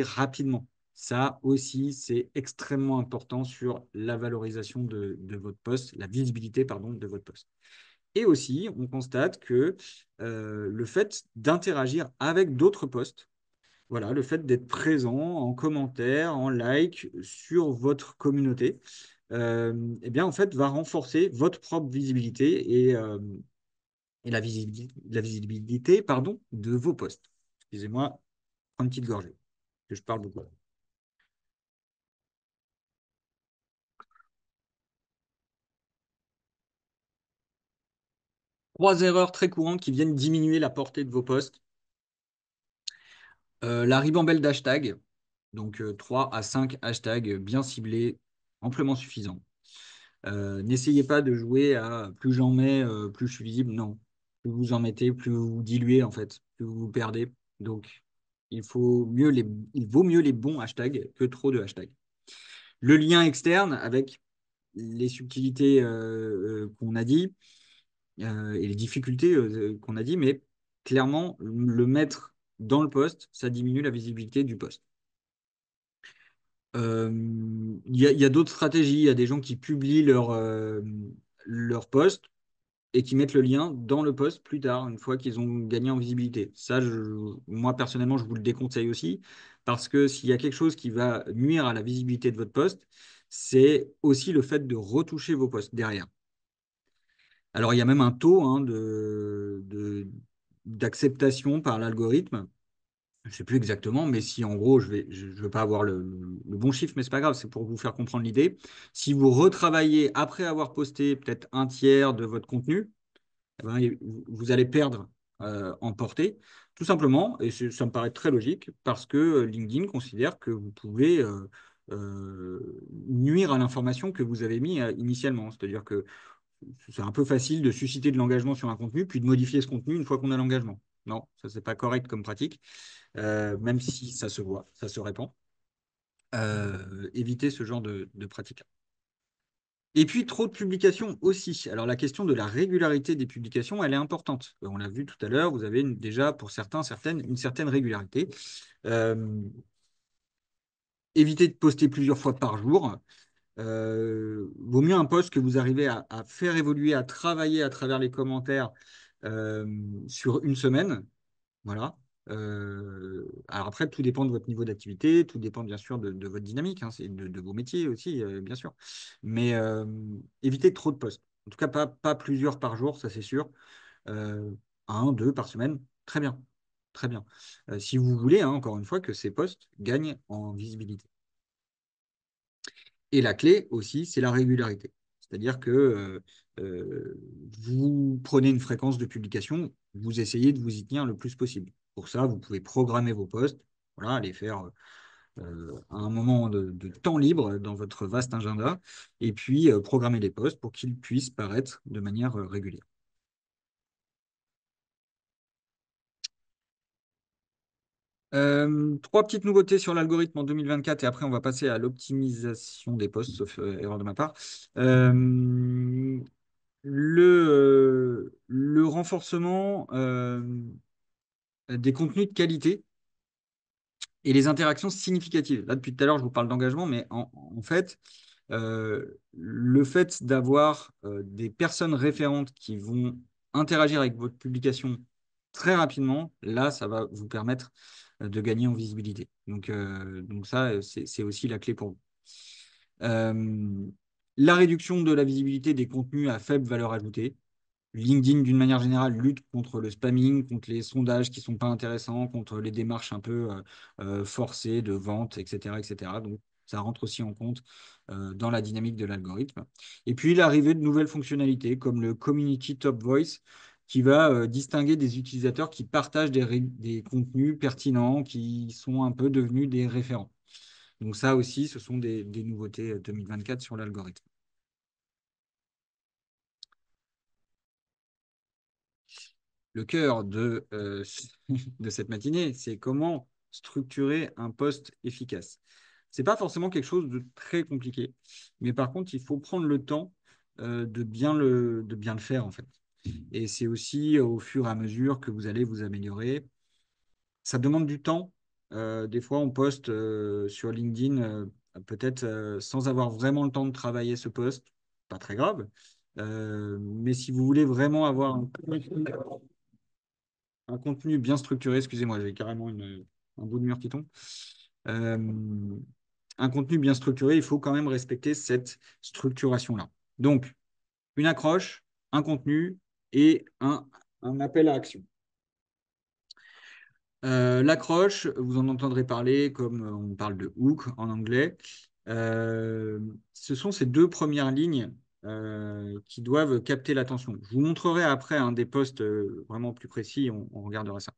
rapidement. Ça aussi, c'est extrêmement important sur la valorisation de votre poste, la visibilité, pardon, de votre poste. Et aussi, on constate que le fait d'interagir avec d'autres posts, voilà, le fait d'être présent en commentaire, en like sur votre communauté, eh bien, en fait, va renforcer votre propre visibilité et la visibilité, pardon, de vos posts. Excusez-moi, prendre une petite gorgée, que je parle beaucoup. 3 erreurs très courantes qui viennent diminuer la portée de vos posts. La ribambelle d'hashtags, donc 3 à 5 hashtags bien ciblés, amplement suffisants. N'essayez pas de jouer à plus j'en mets, plus je suis visible. Non. Plus vous en mettez, plus vous vous diluez en fait, plus vous vous perdez. Donc, il vaut mieux les bons hashtags que trop de hashtags. Le lien externe avec les subtilités qu'on a dit et les difficultés qu'on a dit, mais clairement, le mettre dans le poste, ça diminue la visibilité du poste. Il y a d'autres stratégies. Il y a des gens qui publient leur post et qui mettent le lien dans le post plus tard, une fois qu'ils ont gagné en visibilité. Ça, moi, personnellement, je vous le déconseille aussi, parce que s'il y a quelque chose qui va nuire à la visibilité de votre post, c'est aussi le fait de retoucher vos posts derrière. Alors, il y a même un taux hein, d'acceptation par l'algorithme. Je ne sais plus exactement, mais si en gros, je veux pas avoir le bon chiffre, mais c'est pas grave, c'est pour vous faire comprendre l'idée. Si vous retravaillez après avoir posté peut-être un tiers de votre contenu, eh ben, vous allez perdre en portée, tout simplement, et ça me paraît très logique, parce que LinkedIn considère que vous pouvez nuire à l'information que vous avez mis initialement. C'est-à-dire que c'est un peu facile de susciter de l'engagement sur un contenu, puis de modifier ce contenu une fois qu'on a l'engagement. Non, ça, c'est pas correct comme pratique, même si ça se voit, ça se répand. Éviter ce genre de pratique. Et puis, trop de publications aussi. Alors, la question de la régularité des publications, elle est importante. On l'a vu tout à l'heure, vous avez déjà, pour certains, une certaine régularité. Euh, Évitez de poster plusieurs fois par jour. Vaut mieux un post que vous arrivez à faire évoluer, à travailler à travers les commentaires euh, sur une semaine. Voilà. Alors après, tout dépend de votre niveau d'activité, tout dépend bien sûr de votre dynamique, hein, de vos métiers aussi, bien sûr. Mais évitez trop de postes. En tout cas, pas plusieurs par jour, ça c'est sûr. Euh, un, deux par semaine, très bien. Très bien. Si vous voulez, hein, encore une fois, que ces postes gagnent en visibilité. Et la clé aussi, c'est la régularité. C'est-à-dire que vous prenez une fréquence de publication, vous essayez de vous y tenir le plus possible. Pour ça, vous pouvez programmer vos posts, voilà, les faire à un moment de temps libre dans votre vaste agenda, et puis programmer les posts pour qu'ils puissent paraître de manière régulière. Trois petites nouveautés sur l'algorithme en 2024 et après on va passer à l'optimisation des posts, sauf erreur de ma part. Euh, le renforcement des contenus de qualité et les interactions significatives. Là, depuis tout à l'heure, je vous parle d'engagement, mais en fait, le fait d'avoir des personnes référentes qui vont interagir avec votre publication très rapidement, là, ça va vous permettre de gagner en visibilité. Donc ça, c'est aussi la clé pour vous. Euh, la réduction de la visibilité des contenus à faible valeur ajoutée. LinkedIn, d'une manière générale, lutte contre le spamming, contre les sondages qui ne sont pas intéressants, contre les démarches un peu forcées de vente, etc., etc. Donc, ça rentre aussi en compte dans la dynamique de l'algorithme. Et puis, l'arrivée de nouvelles fonctionnalités comme le Community Top Voice, qui va distinguer des utilisateurs qui partagent des contenus pertinents, qui sont un peu devenus des référents. Donc, ça aussi, ce sont des nouveautés 2024 sur l'algorithme. le cœur de cette matinée, c'est comment structurer un poste efficace. C'est pas forcément quelque chose de très compliqué, mais par contre, il faut prendre le temps de bien le faire en fait. Et c'est aussi au fur et à mesure que vous allez vous améliorer. Ça demande du temps. Des fois, on poste sur LinkedIn, peut-être sans avoir vraiment le temps de travailler ce poste. Pas très grave. Mais si vous voulez vraiment avoir un contenu bien structuré, excusez-moi, j'ai carrément un bout de mur qui tombe. Euh, un contenu bien structuré, il faut quand même respecter cette structuration-là. Donc, une accroche, un contenu et un appel à action. L'accroche, vous en entendrez parler comme on parle de hook en anglais. Ce sont ces deux premières lignes qui doivent capter l'attention. Je vous montrerai après un des posts vraiment plus précis, on regardera ça.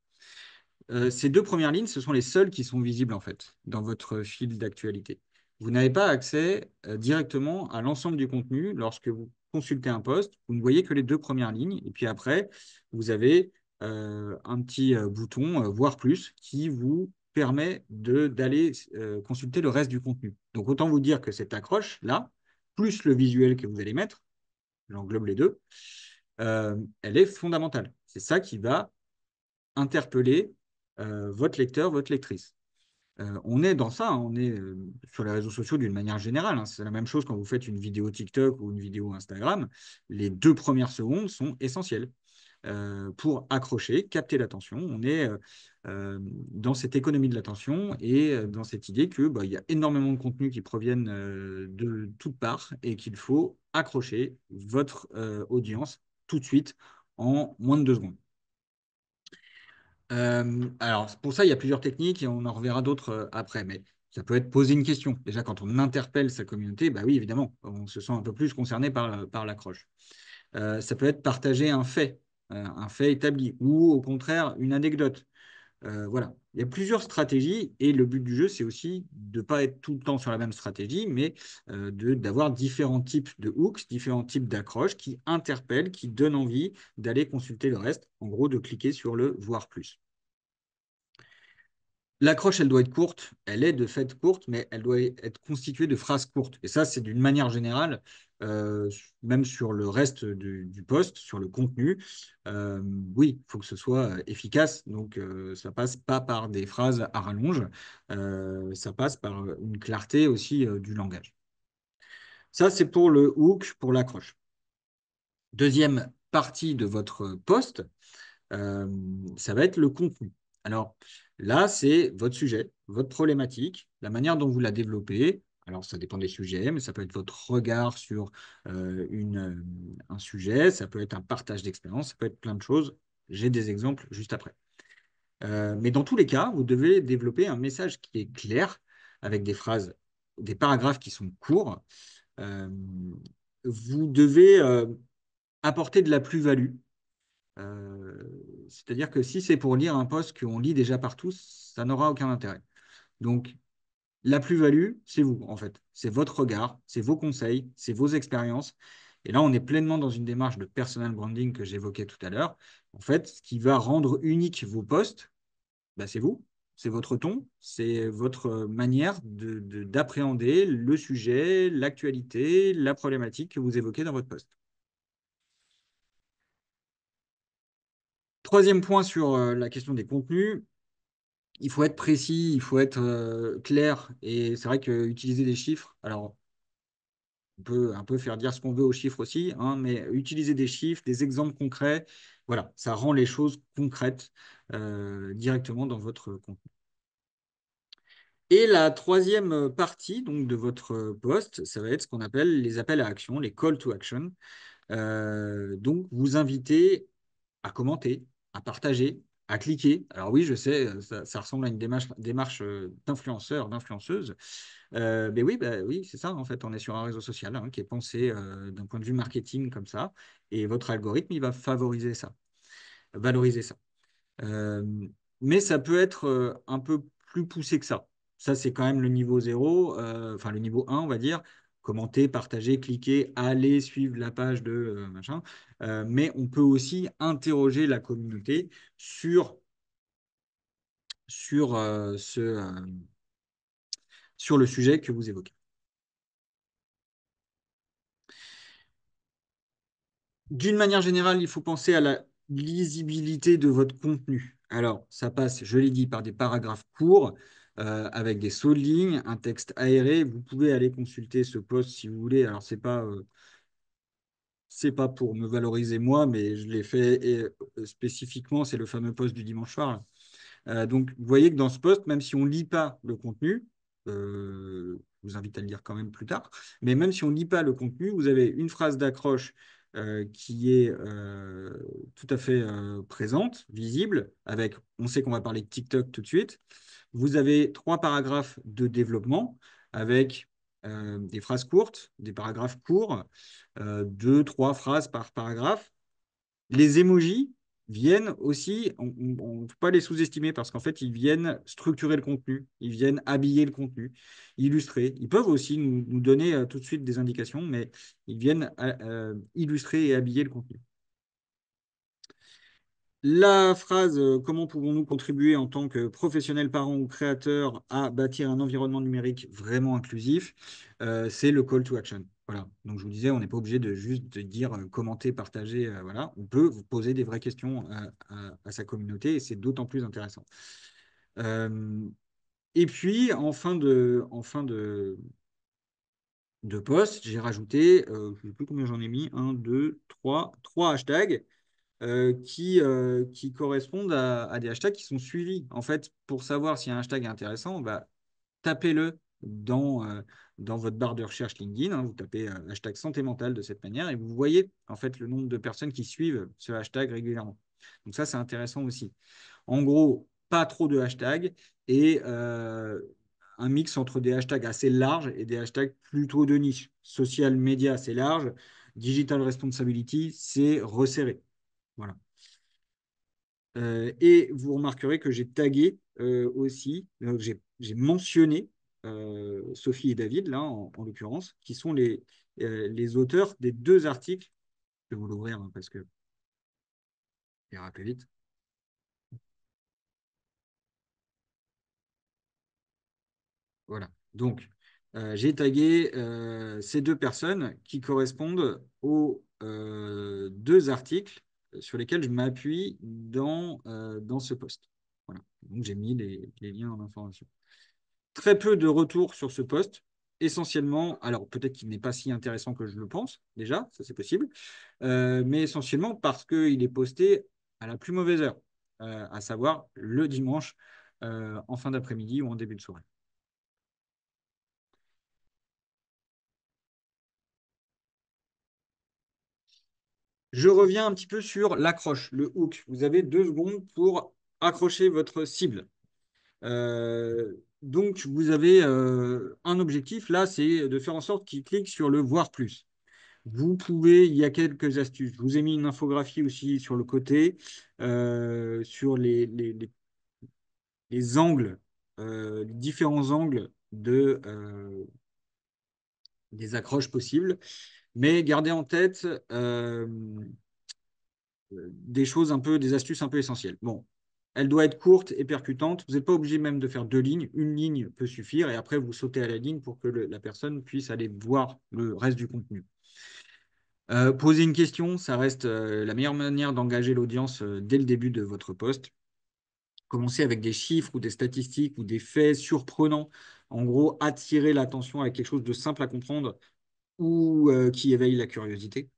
Ces deux premières lignes, ce sont les seules qui sont visibles en fait dans votre fil d'actualité. Vous n'avez pas accès directement à l'ensemble du contenu lorsque vous consultez un post. Vous ne voyez que les deux premières lignes. Et puis après, vous avez un petit bouton, voir plus, qui vous permet d'aller consulter le reste du contenu. Donc autant vous dire que cette accroche-là, plus le visuel que vous allez mettre, j'englobe les deux, elle est fondamentale. C'est ça qui va interpeller votre lecteur, votre lectrice. On est dans ça, hein, on est sur les réseaux sociaux d'une manière générale, hein. C'est la même chose quand vous faites une vidéo TikTok ou une vidéo Instagram. Les 2 premières secondes sont essentielles pour accrocher, capter l'attention. On est dans cette économie de l'attention et dans cette idée que bah, il y a énormément de contenus qui proviennent de toutes parts et qu'il faut accrocher votre audience tout de suite en moins de 2 secondes. Alors, pour ça, il y a plusieurs techniques et on en reverra d'autres après. Mais ça peut être poser une question. Déjà, quand on interpelle sa communauté, bah oui, évidemment, on se sent un peu plus concerné par l'accroche. Ça peut être partager un fait établi, ou au contraire, une anecdote. Voilà. Il y a plusieurs stratégies et le but du jeu, c'est aussi de ne pas être tout le temps sur la même stratégie, mais d'avoir différents types de hooks, différents types d'accroches qui interpellent, qui donnent envie d'aller consulter le reste. En gros, de cliquer sur le voir plus. L'accroche, elle doit être courte. Elle est de fait courte, mais elle doit être constituée de phrases courtes. Et ça, c'est d'une manière générale, euh, même sur le reste du post, sur le contenu. Euh, oui, il faut que ce soit efficace. Donc, ça passe pas par des phrases à rallonge. Ça passe par une clarté aussi du langage. Ça, c'est pour le hook, pour l'accroche. Deuxième partie de votre post, euh, ça va être le contenu. Alors là, c'est votre sujet, votre problématique, la manière dont vous la développez. Alors, ça dépend des sujets, mais ça peut être votre regard sur un sujet, ça peut être un partage d'expérience, ça peut être plein de choses. J'ai des exemples juste après. Mais dans tous les cas, vous devez développer un message qui est clair, avec des phrases, des paragraphes qui sont courts. Euh, vous devez apporter de la plus-value. C'est-à-dire que si c'est pour lire un post qu'on lit déjà par tous, ça n'aura aucun intérêt. Donc, la plus-value, c'est vous, en fait. C'est votre regard, c'est vos conseils, c'est vos expériences. Et là, on est pleinement dans une démarche de personal branding que j'évoquais tout à l'heure. En fait, ce qui va rendre unique vos posts, bah, c'est vous, c'est votre ton, c'est votre manière d'appréhender le sujet, l'actualité, la problématique que vous évoquez dans votre post. Troisième point sur la question des contenus, il faut être précis, il faut être clair. Et c'est vrai qu'utiliser des chiffres, alors on peut un peu faire dire ce qu'on veut aux chiffres aussi, hein, mais utiliser des chiffres, des exemples concrets, voilà, ça rend les choses concrètes directement dans votre contenu. Et la troisième partie donc, de votre post, ça va être ce qu'on appelle les appels à action, les call to action. Donc, vous invitez à commenter, à partager, à cliquer. Alors oui, je sais, ça ressemble à une démarche d'influenceur, d'influenceuse. Mais oui, bah, oui, c'est ça, en fait. On est sur un réseau social hein, qui est pensé d'un point de vue marketing comme ça. Et votre algorithme, il va favoriser ça, valoriser ça. Euh, mais ça peut être un peu plus poussé que ça. Ça, c'est quand même le niveau 0, enfin le niveau 1, on va dire. commenter, partager, cliquer, aller suivre la page de machin. Mais on peut aussi interroger la communauté sur sur le sujet que vous évoquez. D'une manière générale, il faut penser à la lisibilité de votre contenu. Alors, ça passe, je l'ai dit, par des paragraphes courts, avec des sauts de ligne, un texte aéré. Vous pouvez aller consulter ce post si vous voulez. Alors, c'est pas pour me valoriser moi, mais je l'ai fait spécifiquement, c'est le fameux post du dimanche soir, là. Donc, vous voyez que dans ce post, même si on ne lit pas le contenu, je vous invite à le lire quand même plus tard, mais même si on ne lit pas le contenu, vous avez une phrase d'accroche qui est tout à fait présente, visible, avec, on sait qu'on va parler de TikTok tout de suite. Vous avez trois paragraphes de développement avec des phrases courtes, des paragraphes courts, deux, trois phrases par paragraphe. Les emojis viennent aussi, on ne peut pas les sous-estimer parce qu'en fait, ils viennent structurer le contenu, ils viennent habiller le contenu, illustrer. Ils peuvent aussi nous donner tout de suite des indications, mais ils viennent illustrer et habiller le contenu. La phrase comment pouvons-nous contribuer en tant que professionnels, parents ou créateurs à bâtir un environnement numérique vraiment inclusif, c'est le call to action. Voilà. Donc je vous disais, on n'est pas obligé de juste de dire commenter, partager. Voilà. On peut vous poser des vraies questions à sa communauté et c'est d'autant plus intéressant. Euh, et puis en fin de post, j'ai rajouté, je ne sais plus combien j'en ai mis, un, deux, trois hashtags qui correspondent à des hashtags qui sont suivis. En fait, pour savoir si un hashtag est intéressant, bah, tapez-le dans votre barre de recherche LinkedIn, hein. Vous tapez hashtag santé mentale de cette manière et vous voyez en fait le nombre de personnes qui suivent ce hashtag régulièrement. Donc ça, c'est intéressant aussi. En gros, pas trop de hashtags et un mix entre des hashtags assez larges et des hashtags plutôt de niche. Social media, c'est large. Digital responsibility, c'est resserré. Voilà. Et vous remarquerez que j'ai tagué aussi, j'ai mentionné Sophie et David, là, en l'occurrence, qui sont les auteurs des deux articles. Je vais vous l'ouvrir hein, parce que ça ira plus vite. Voilà. Donc, j'ai tagué ces deux personnes qui correspondent aux deux articles sur lesquels je m'appuie dans ce post. Voilà. Donc, j'ai mis les liens en information. Très peu de retours sur ce poste. Essentiellement, alors peut-être qu'il n'est pas si intéressant que je le pense, déjà, ça c'est possible, mais essentiellement parce qu'il est posté à la plus mauvaise heure, à savoir le dimanche en fin d'après-midi ou en début de soirée. Je reviens un petit peu sur l'accroche, le hook. Vous avez 2 secondes pour accrocher votre cible. Donc, vous avez un objectif, là, c'est de faire en sorte qu'il clique sur le voir plus. Vous pouvez, il y a quelques astuces. Je vous ai mis une infographie aussi sur le côté, sur les angles, les différents angles des accroches possibles. Mais gardez en tête des choses un peu, des astuces un peu essentielles. Bon, elle doit être courte et percutante. Vous n'êtes pas obligé même de faire 2 lignes. Une ligne peut suffire et après vous sautez à la ligne pour que la personne puisse aller voir le reste du contenu. Poser une question, ça reste la meilleure manière d'engager l'audience dès le début de votre poste. Commencez avec des chiffres ou des statistiques ou des faits surprenants. En gros, attirer l'attention avec quelque chose de simple à comprendre ou qui éveille la curiosité.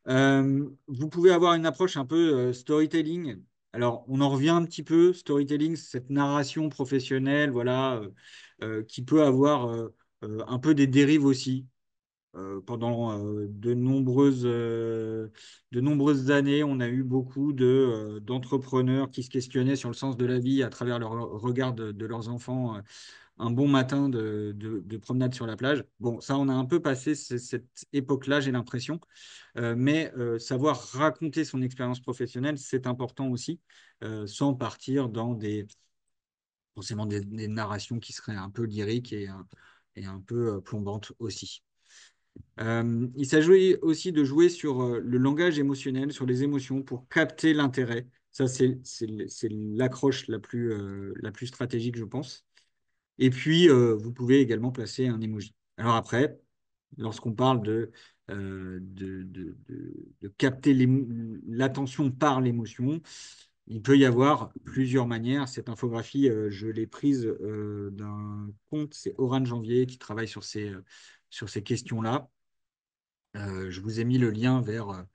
Vous pouvez avoir une approche un peu storytelling. Alors, on en revient un petit peu. Storytelling, c'est cette narration professionnelle, voilà, qui peut avoir un peu des dérives aussi. Pendant de nombreuses années, on a eu beaucoup d'entrepreneurs qui se questionnaient sur le sens de la vie à travers le regard de leurs enfants un bon matin de promenade sur la plage. Bon, ça, on a un peu passé cette époque-là, j'ai l'impression. Mais savoir raconter son expérience professionnelle, c'est important aussi, sans partir dans forcément des narrations qui seraient un peu lyriques et un peu plombante aussi. Il s'agit aussi de jouer sur le langage émotionnel, sur les émotions pour capter l'intérêt. Ça, c'est l'accroche la plus stratégique, je pense. Et puis, vous pouvez également placer un emoji. Alors après, lorsqu'on parle de capter l'attention par l'émotion, il peut y avoir plusieurs manières. Cette infographie, je l'ai prise d'un compte, c'est Orange Janvier, qui travaille sur ces questions-là. Je vous ai mis le lien vers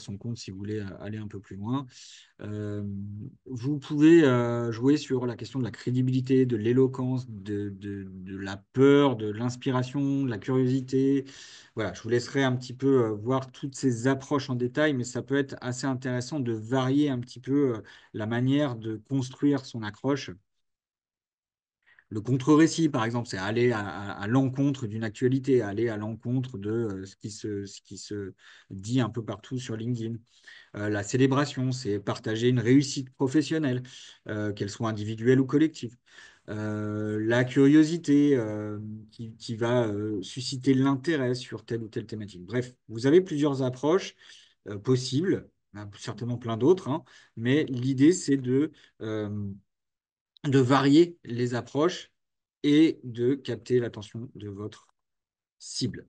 son compte si vous voulez aller un peu plus loin. Euh, Vous pouvez jouer sur la question de la crédibilité, de l'éloquence, de la peur, de l'inspiration, de la curiosité. Voilà, je vous laisserai un petit peu voir toutes ces approches en détail, mais ça peut être assez intéressant de varier un petit peu la manière de construire son accroche. Le contre-récit, par exemple, c'est aller à l'encontre d'une actualité, aller à l'encontre de ce qui se dit un peu partout sur LinkedIn. La célébration, c'est partager une réussite professionnelle, qu'elle soit individuelle ou collective. La curiosité qui va susciter l'intérêt sur telle ou telle thématique. Bref, vous avez plusieurs approches possibles, certainement plein d'autres, hein, mais l'idée, c'est de varier les approches et de capter l'attention de votre cible.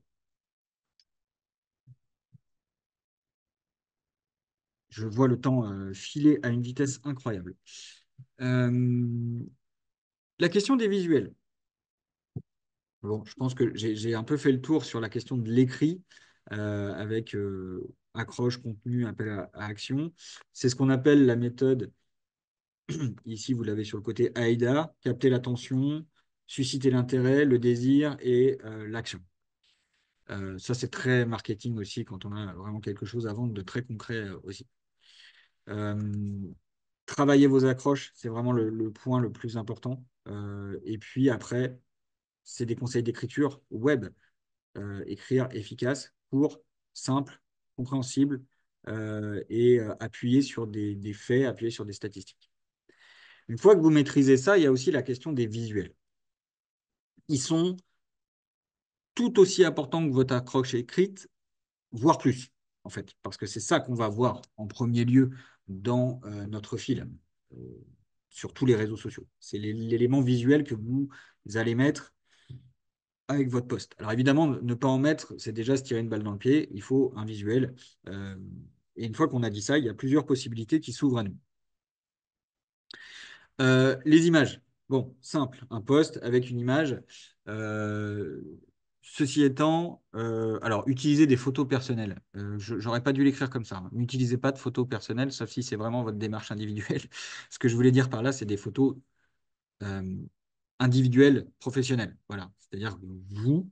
Je vois le temps filer à une vitesse incroyable. Euh, la question des visuels. Bon, je pense que j'ai un peu fait le tour sur la question de l'écrit avec accroche, contenu, appel à action. C'est ce qu'on appelle la méthode, ici vous l'avez sur le côté AIDA, capter l'attention, susciter l'intérêt, le désir et l'action. Ça, c'est très marketing aussi quand on a vraiment quelque chose à vendre de très concret aussi. Euh, Travailler vos accroches, c'est vraiment le point le plus important. Et puis après, c'est des conseils d'écriture web. Écrire efficace, court, simple, compréhensible et appuyer sur des faits, appuyer sur des statistiques. Une fois que vous maîtrisez ça, il y a aussi la question des visuels. Ils sont tout aussi importants que votre accroche écrite, voire plus, en fait, parce que c'est ça qu'on va voir en premier lieu dans notre fil euh, sur tous les réseaux sociaux. C'est l'élément visuel que vous allez mettre avec votre poste. Alors évidemment, ne pas en mettre, c'est déjà se tirer une balle dans le pied. Il faut un visuel. Euh, et une fois qu'on a dit ça, il y a plusieurs possibilités qui s'ouvrent à nous. Les images. Bon, simple, un post avec une image. Euh, Ceci étant, alors utiliser des photos personnelles. J'aurais pas dû l'écrire comme ça, hein. N'utilisez pas de photos personnelles, sauf si c'est vraiment votre démarche individuelle. Ce que je voulais dire par là, c'est des photos euh, individuelles, professionnelles. Voilà. C'est-à-dire que vous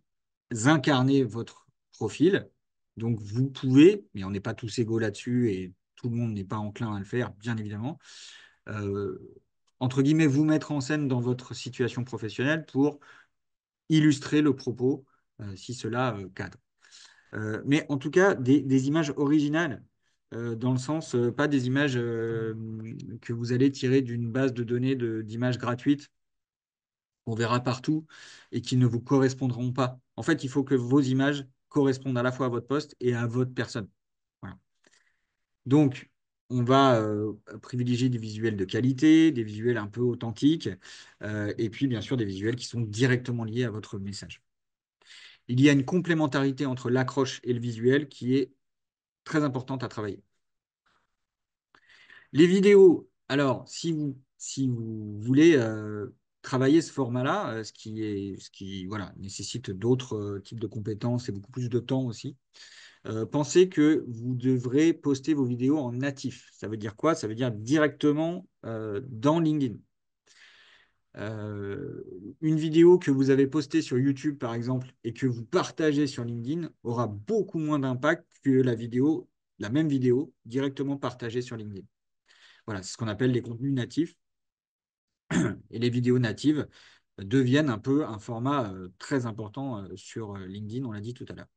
incarnez votre profil. Donc vous pouvez, mais on n'est pas tous égaux là-dessus et tout le monde n'est pas enclin à le faire, bien évidemment. euh, Entre guillemets, vous mettre en scène dans votre situation professionnelle pour illustrer le propos, si cela cadre. Mais en tout cas, des images originales, dans le sens, pas des images que vous allez tirer d'une base de données d'images gratuites qu'on verra partout et qui ne vous correspondront pas. En fait, il faut que vos images correspondent à la fois à votre poste et à votre personne. Voilà. Donc, on va privilégier des visuels de qualité, des visuels un peu authentiques, et puis bien sûr des visuels qui sont directement liés à votre message. Il y a une complémentarité entre l'accroche et le visuel qui est très importante à travailler. Les vidéos, alors, si vous voulez travailler ce format-là, ce qui voilà, nécessite d'autres types de compétences et beaucoup plus de temps aussi, pensez que vous devrez poster vos vidéos en natif. Ça veut dire quoi? Ça veut dire directement dans LinkedIn. Euh, une vidéo que vous avez postée sur YouTube, par exemple, et que vous partagez sur LinkedIn aura beaucoup moins d'impact que la même vidéo directement partagée sur LinkedIn. Voilà, c'est ce qu'on appelle les contenus natifs. Et les vidéos natives deviennent un peu un format très important sur LinkedIn, on l'a dit tout à l'heure.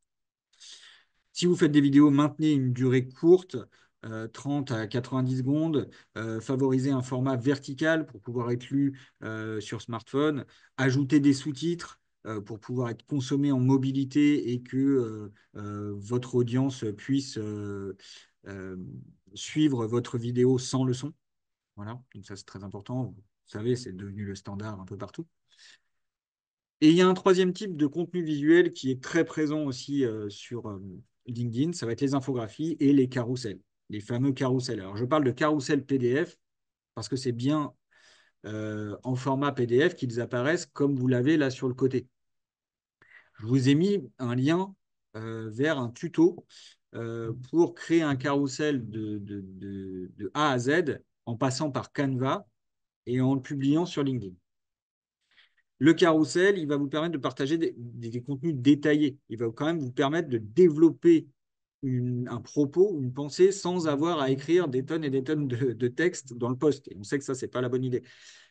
Si vous faites des vidéos, maintenez une durée courte, 30 à 90 secondes, favorisez un format vertical pour pouvoir être lu sur smartphone, ajoutez des sous-titres, pour pouvoir être consommé en mobilité et que votre audience puisse euh, suivre votre vidéo sans le son. Voilà, donc ça c'est très important. Vous savez, c'est devenu le standard un peu partout. Et il y a un troisième type de contenu visuel qui est très présent aussi sur LinkedIn, ça va être les infographies et les carousels, les fameux carousels. Alors je parle de carousel PDF parce que c'est bien en format PDF qu'ils apparaissent comme vous l'avez là sur le côté. Je vous ai mis un lien vers un tuto pour créer un carrousel de A à Z en passant par Canva et en le publiant sur LinkedIn. Le carrousel, il va vous permettre de partager des contenus détaillés. Il va quand même vous permettre de développer un propos, une pensée, sans avoir à écrire des tonnes et des tonnes de texte dans le post. Et on sait que ça, c'est pas la bonne idée.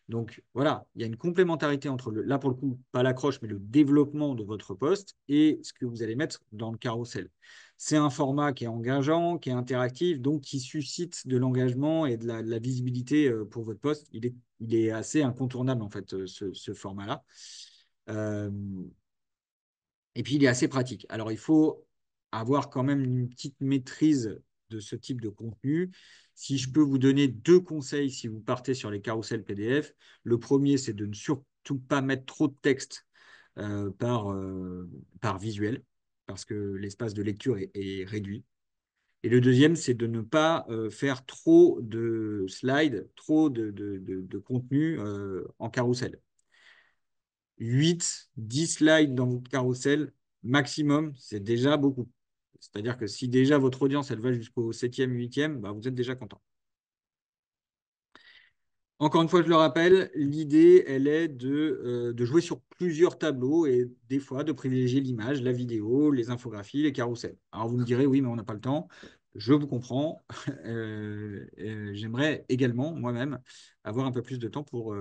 Donc voilà, il y a une complémentarité entre, là pour le coup, pas l'accroche, mais le développement de votre poste et ce que vous allez mettre dans le carrousel. C'est un format qui est engageant, qui est interactif, donc qui suscite de l'engagement et de la visibilité pour votre poste. Il est assez incontournable, en fait, ce format-là. Euh, et puis, il est assez pratique. Alors, il faut avoir quand même une petite maîtrise de ce type de contenu. Si je peux vous donner deux conseils si vous partez sur les carousels PDF, le premier, c'est de ne surtout pas mettre trop de texte par visuel, parce que l'espace de lecture est réduit. Et le deuxième, c'est de ne pas faire trop de slides, trop de contenu en carrousel. 8, 10 slides dans votre carrousel, maximum, c'est déjà beaucoup. C'est-à-dire que si déjà votre audience, elle va jusqu'au 7e, 8e, bah, vous êtes déjà content. Encore une fois, je le rappelle, l'idée, elle est de jouer sur plusieurs tableaux et des fois de privilégier l'image, la vidéo, les infographies, les carousels. Alors vous me direz, oui, mais on n'a pas le temps. Je vous comprends. J'aimerais également, moi-même, avoir un peu plus de temps pour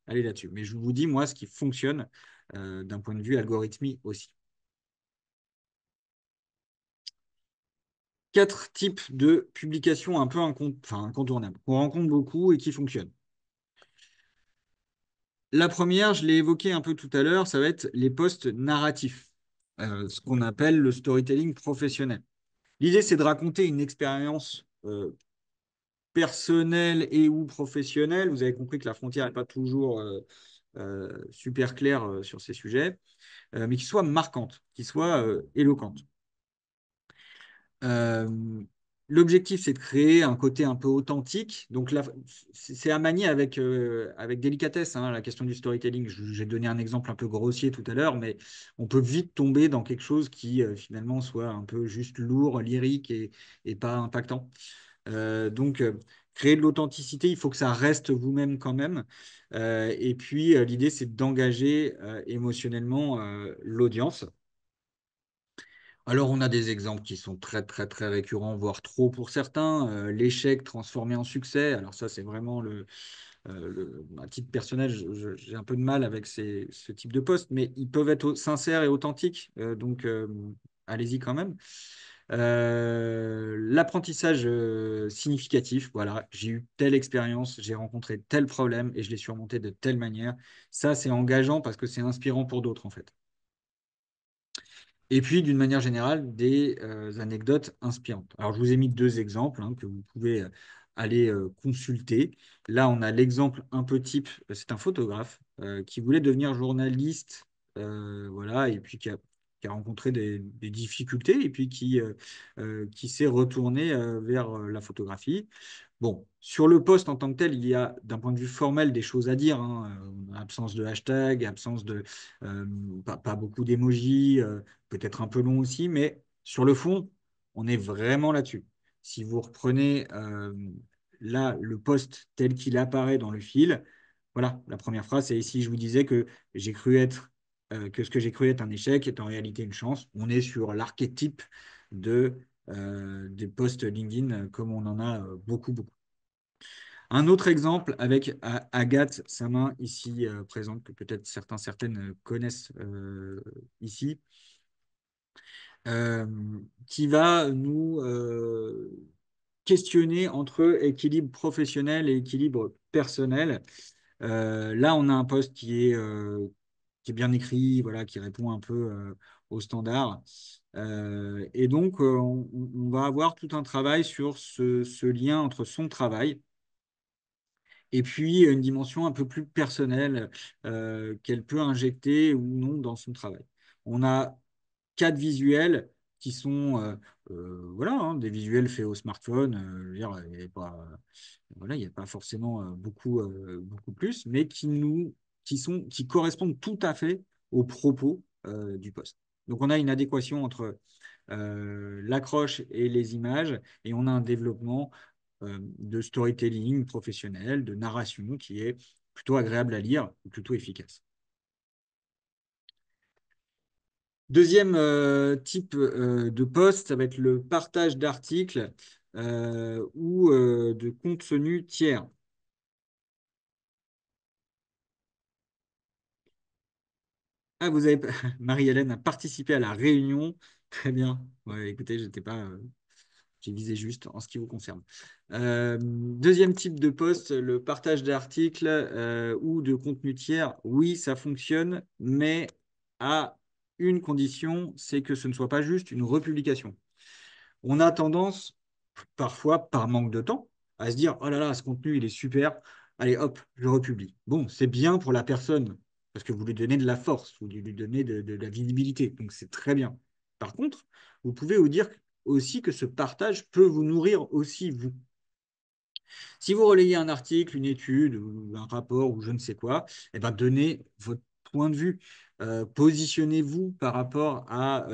aller là-dessus. Mais je vous dis, moi, ce qui fonctionne d'un point de vue algorithmique aussi. 4 types de publications un peu incontournables, qu'on rencontre beaucoup et qui fonctionnent. La première, je l'ai évoqué un peu tout à l'heure, ça va être les posts narratifs, ce qu'on appelle le storytelling professionnel. L'idée, c'est de raconter une expérience personnelle et ou professionnelle. Vous avez compris que la frontière n'est pas toujours super claire sur ces sujets, mais qui soit marquante, qui soit éloquente. Euh, L'objectif, c'est de créer un côté un peu authentique. Donc là, c'est à manier avec délicatesse, hein, la question du storytelling. J'ai donné un exemple un peu grossier tout à l'heure, mais on peut vite tomber dans quelque chose qui finalement soit un peu juste lourd, lyrique et pas impactant. Créer de l'authenticité, il faut que ça reste vous-même quand même. Et puis, l'idée, c'est d'engager émotionnellement l'audience. Alors, on a des exemples qui sont très, très, très récurrents, voire trop pour certains. L'échec transformé en succès. Alors, ça, c'est vraiment à titre personnel, j'ai un peu de mal avec ce type de poste, mais ils peuvent être sincères et authentiques. Allez-y quand même. L'apprentissage significatif. Voilà, j'ai eu telle expérience, j'ai rencontré tel problème et je l'ai surmonté de telle manière. Ça, c'est engageant parce que c'est inspirant pour d'autres, en fait. Et puis, d'une manière générale, des anecdotes inspirantes. Alors, je vous ai mis deux exemples hein, que vous pouvez aller consulter. Là, on a l'exemple un peu type, c'est un photographe qui voulait devenir journaliste, voilà, et puis qui a rencontré des difficultés, et puis qui s'est retourné vers la photographie. Bon, sur le poste en tant que tel, il y a d'un point de vue formel des choses à dire, hein. Absence de hashtag, absence de euh, pas beaucoup d'émojis, peut-être un peu long aussi, mais sur le fond, on est vraiment là-dessus. Si vous reprenez là le poste tel qu'il apparaît dans le fil, voilà, la première phrase, c'est ici, je vous disais que j'ai cru être que ce que j'ai cru être un échec est en réalité une chance. On est sur l'archétype des posts LinkedIn comme on en a beaucoup, beaucoup. Un autre exemple avec Agathe Samin, ici présente, que peut-être certaines connaissent ici, euh, qui va nous questionner entre équilibre professionnel et équilibre personnel. Là, on a un poste qui est bien écrit, voilà, qui répond un peu aux standards. Et donc, on va avoir tout un travail sur ce lien entre son travail et puis une dimension un peu plus personnelle qu'elle peut injecter ou non dans son travail. On a quatre visuels qui sont voilà, hein, des visuels faits au smartphone. Je veux dire, il n'y a pas, voilà, il y a pas forcément beaucoup plus, mais qui correspondent tout à fait aux propos du poste. Donc on a une adéquation entre l'accroche et les images, et on a un développement de storytelling professionnel, de narration qui est plutôt agréable à lire, plutôt efficace. Deuxième type de post, ça va être le partage d'articles ou de contenu tiers. Ah, vous avez Marie-Hélène a participé à la réunion. Très bien. Ouais, écoutez, j'étais pas, j'ai visé juste en ce qui vous concerne. Deuxième type de post, le partage d'articles ou de contenu tiers. Oui, ça fonctionne, mais à une condition, c'est que ce ne soit pas juste une republication. On a tendance, parfois par manque de temps, à se dire, oh là là, ce contenu, il est super, allez, hop, je republie. Bon, c'est bien pour la personne, parce que vous lui donnez de la force, vous lui donnez de la visibilité, donc c'est très bien. Par contre, vous pouvez vous dire aussi que ce partage peut vous nourrir aussi, vous. Si vous relayez un article, une étude, ou un rapport, ou je ne sais quoi, eh ben, donnez votre point de vue. Positionnez-vous par rapport à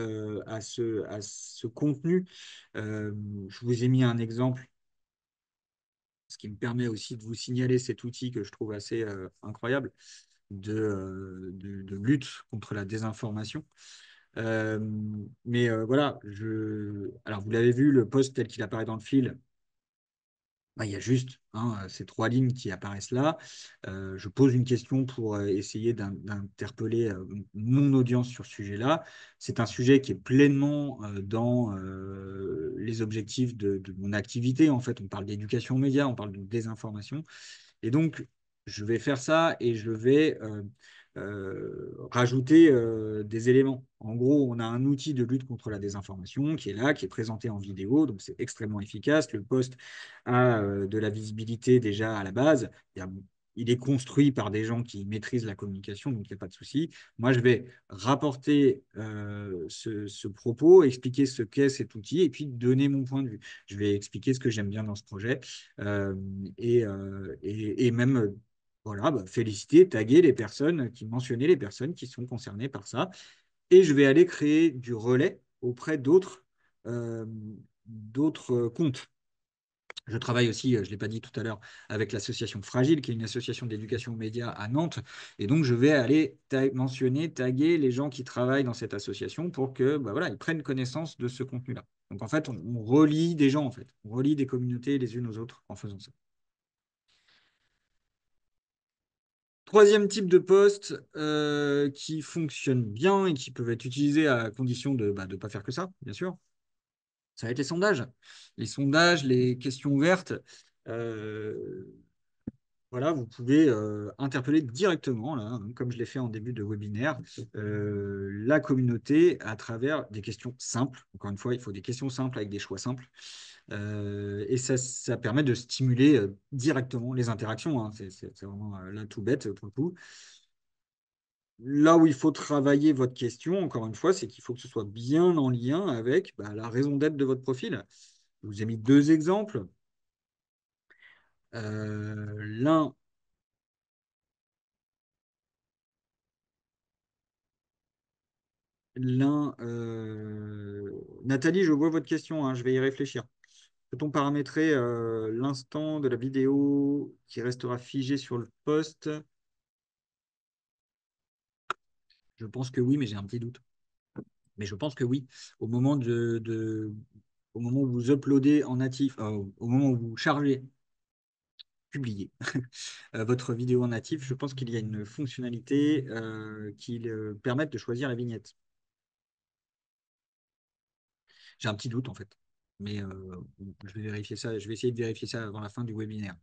ce contenu. Je vous ai mis un exemple, ce qui me permet aussi de vous signaler cet outil que je trouve assez incroyable de lutte contre la désinformation. Euh, mais voilà, alors vous l'avez vu, le post tel qu'il apparaît dans le fil, bah, il y a juste hein, ces trois lignes qui apparaissent là. Je pose une question pour essayer d'interpeller mon audience sur ce sujet-là. C'est un sujet qui est pleinement dans les objectifs de mon activité. En fait, on parle d'éducation aux médias, on parle de désinformation. Et donc, je vais faire ça et je vais rajouter des éléments. En gros, on a un outil de lutte contre la désinformation qui est là, qui est présenté en vidéo, donc c'est extrêmement efficace. Le post a de la visibilité déjà à la base. Il est construit par des gens qui maîtrisent la communication, donc il n'y a pas de souci. Moi, je vais rapporter ce propos, expliquer ce qu'est cet outil et puis donner mon point de vue. Je vais expliquer ce que j'aime bien dans ce projet euh, et même voilà, bah, féliciter, taguer les personnes, mentionner les personnes qui sont concernées par ça. Et je vais aller créer du relais auprès euh, d'autres comptes. Je travaille aussi, je ne l'ai pas dit tout à l'heure, avec l'association Fragile, qui est une association d'éducation aux médias à Nantes. Et donc, je vais aller mentionner, taguer les gens qui travaillent dans cette association pour que, bah, voilà, ils prennent connaissance de ce contenu-là. Donc, en fait, on relie des gens, en fait. On relie des communautés les unes aux autres en faisant ça. Troisième type de poste qui fonctionne bien et qui peuvent être utilisés à condition de ne pas faire que ça, bien sûr. Ça va être les sondages. Les sondages, les questions ouvertes. euh, voilà, vous pouvez interpeller directement, là, hein, comme je l'ai fait en début de webinaire, la communauté à travers des questions simples. Encore une fois, il faut des questions simples avec des choix simples. Et ça permet de stimuler directement les interactions, hein. C'est vraiment là tout bête pour le coup. Là où il faut travailler votre question, encore une fois, c'est qu'il faut que ce soit bien en lien avec bah, la raison d'être de votre profil. Je vous ai mis deux exemples. L'un, Nathalie, je vois votre question, hein, je vais y réfléchir. Peut-on paramétrer l'instant de la vidéo qui restera figé sur le post? Je pense que oui, mais j'ai un petit doute. Mais je pense que oui. Au moment où vous uploadez en natif, au moment où vous chargez, publiez votre vidéo en natif, je pense qu'il y a une fonctionnalité qui permet de choisir la vignette. J'ai un petit doute en fait, mais je vais vérifier ça. Je vais essayer de vérifier ça avant la fin du webinaire.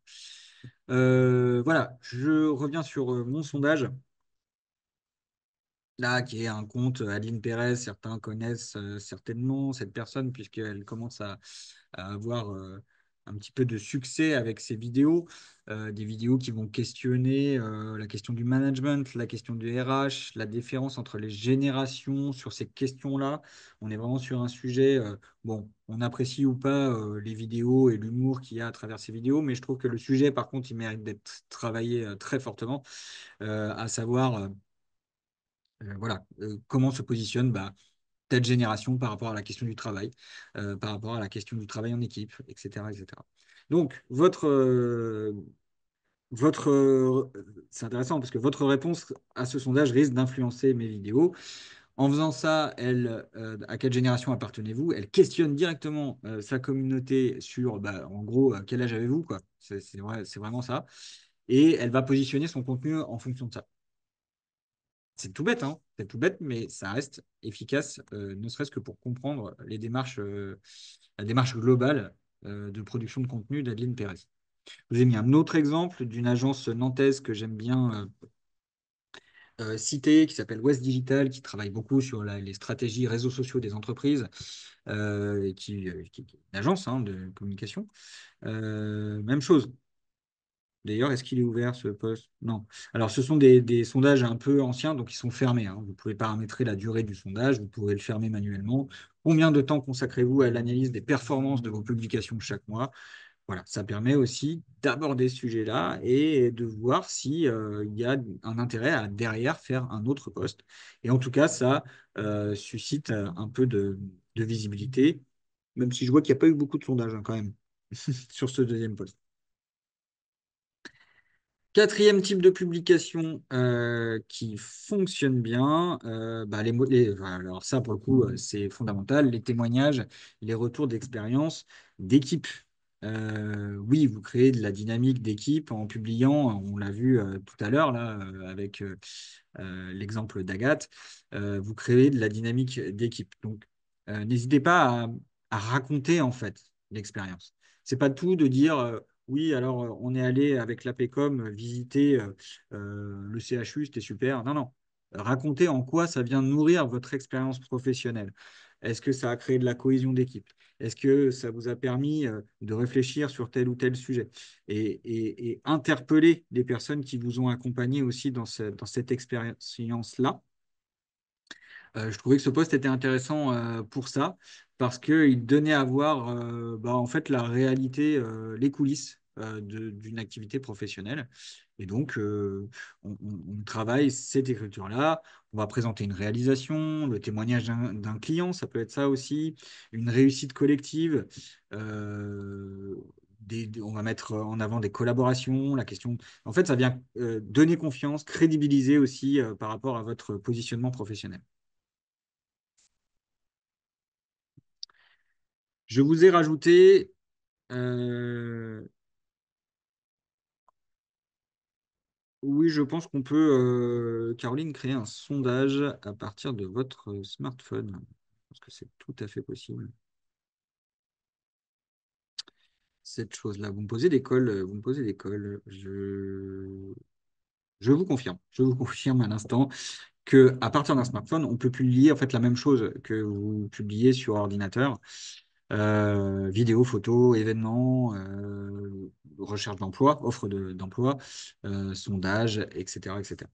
Voilà, je reviens sur mon sondage. là, qui est un compte Aline Pérez. Certains connaissent certainement cette personne, puisqu'elle commence à avoir un petit peu de succès avec ses vidéos, des vidéos qui vont questionner la question du management, la question du RH, la différence entre les générations sur ces questions-là. On est vraiment sur un sujet, bon, on apprécie ou pas les vidéos et l'humour qu'il y a à travers ces vidéos, mais je trouve que le sujet, par contre, il mérite d'être travaillé très fortement, à savoir voilà, comment se positionne telle génération par rapport à la question du travail, par rapport à la question du travail en équipe, etc., etc. Donc, c'est intéressant parce que votre réponse à ce sondage risque d'influencer mes vidéos. En faisant ça, à quelle génération appartenez-vous? Elle questionne directement sa communauté sur, en gros, quel âge avez-vous, quoi. C'est vraiment ça. Et elle va positionner son contenu en fonction de ça. C'est tout bête, hein. C'est tout bête, mais ça reste efficace, ne serait-ce que pour comprendre la démarche globale de production de contenu d'Adeline Pérez. Je vous ai mis un autre exemple d'une agence nantaise que j'aime bien citer, qui s'appelle West Digital, qui travaille beaucoup sur les stratégies réseaux sociaux des entreprises, qui est une agence hein, de communication. Même chose. D'ailleurs, est-ce qu'il est ouvert ce poste? Non. Alors, ce sont des sondages un peu anciens, donc ils sont fermés, hein. Vous pouvez paramétrer la durée du sondage, vous pourrez le fermer manuellement. Combien de temps consacrez-vous à l'analyse des performances de vos publications chaque mois? Voilà, ça permet aussi d'aborder ce sujet-là et de voir si, il y a un intérêt à derrière faire un autre poste. Et en tout cas, ça suscite un peu de visibilité, même si je vois qu'il n'y a pas eu beaucoup de sondages hein, quand même sur ce deuxième poste. Quatrième type de publication qui fonctionne bien, voilà, alors ça pour le coup c'est fondamental, les témoignages, les retours d'expérience d'équipe. Oui, vous créez de la dynamique d'équipe en publiant, on l'a vu tout à l'heure là avec l'exemple d'Agathe, vous créez de la dynamique d'équipe. Donc n'hésitez pas à raconter en fait l'expérience. C'est pas tout de dire oui, alors on est allé avec l'APECOM visiter le CHU, c'était super. Non, non. Racontez en quoi ça vient nourrir votre expérience professionnelle. Est-ce que ça a créé de la cohésion d'équipe? Est-ce que ça vous a permis de réfléchir sur tel ou tel sujet et interpeller les personnes qui vous ont accompagné aussi dans cette expérience-là? Je trouvais que ce poste était intéressant pour ça, parce qu'il donnait à voir en fait la réalité, les coulisses d'une activité professionnelle. Et donc, on travaille cette écriture-là. On va présenter une réalisation, le témoignage d'un client, ça peut être ça aussi, une réussite collective. euh, on va mettre en avant des collaborations, la question. En fait, ça vient donner confiance, crédibiliser aussi par rapport à votre positionnement professionnel. Je vous ai rajouté, euh, oui, je pense qu'on peut, Caroline, créer un sondage à partir de votre smartphone. Je pense que c'est tout à fait possible. Cette chose-là, vous me posez des cols, vous me posez des cols. Je vous confirme à l'instant que à partir d'un smartphone, on peut publier en fait la même chose que vous publiez sur ordinateur. Vidéo, photos, événements, recherche d'emploi, d'emploi, sondage, etc., etc.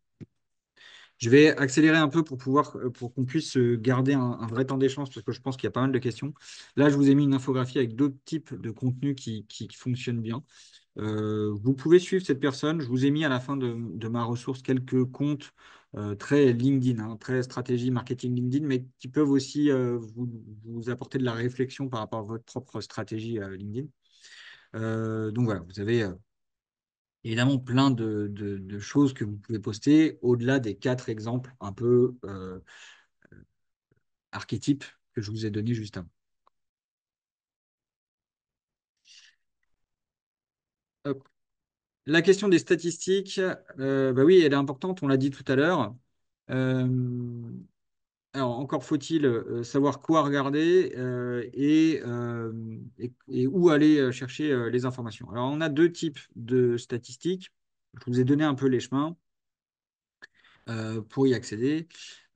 Je vais accélérer un peu pour qu'on puisse garder un vrai temps d'échange parce que je pense qu'il y a pas mal de questions. Là, je vous ai mis une infographie avec d'autres types de contenus qui fonctionnent bien. Vous pouvez suivre cette personne. Je vous ai mis à la fin de ma ressource quelques comptes très LinkedIn, hein, très stratégie marketing LinkedIn, mais qui peuvent aussi vous apporter de la réflexion par rapport à votre propre stratégie LinkedIn. Donc voilà, vous avez évidemment plein de choses que vous pouvez poster au-delà des quatre exemples un peu archétypes que je vous ai donnés juste avant. Hop. La question des statistiques, oui, elle est importante, on l'a dit tout à l'heure. Euh, alors, encore faut-il savoir quoi regarder et où aller chercher les informations. Alors, on a deux types de statistiques. Je vous ai donné un peu les chemins pour y accéder.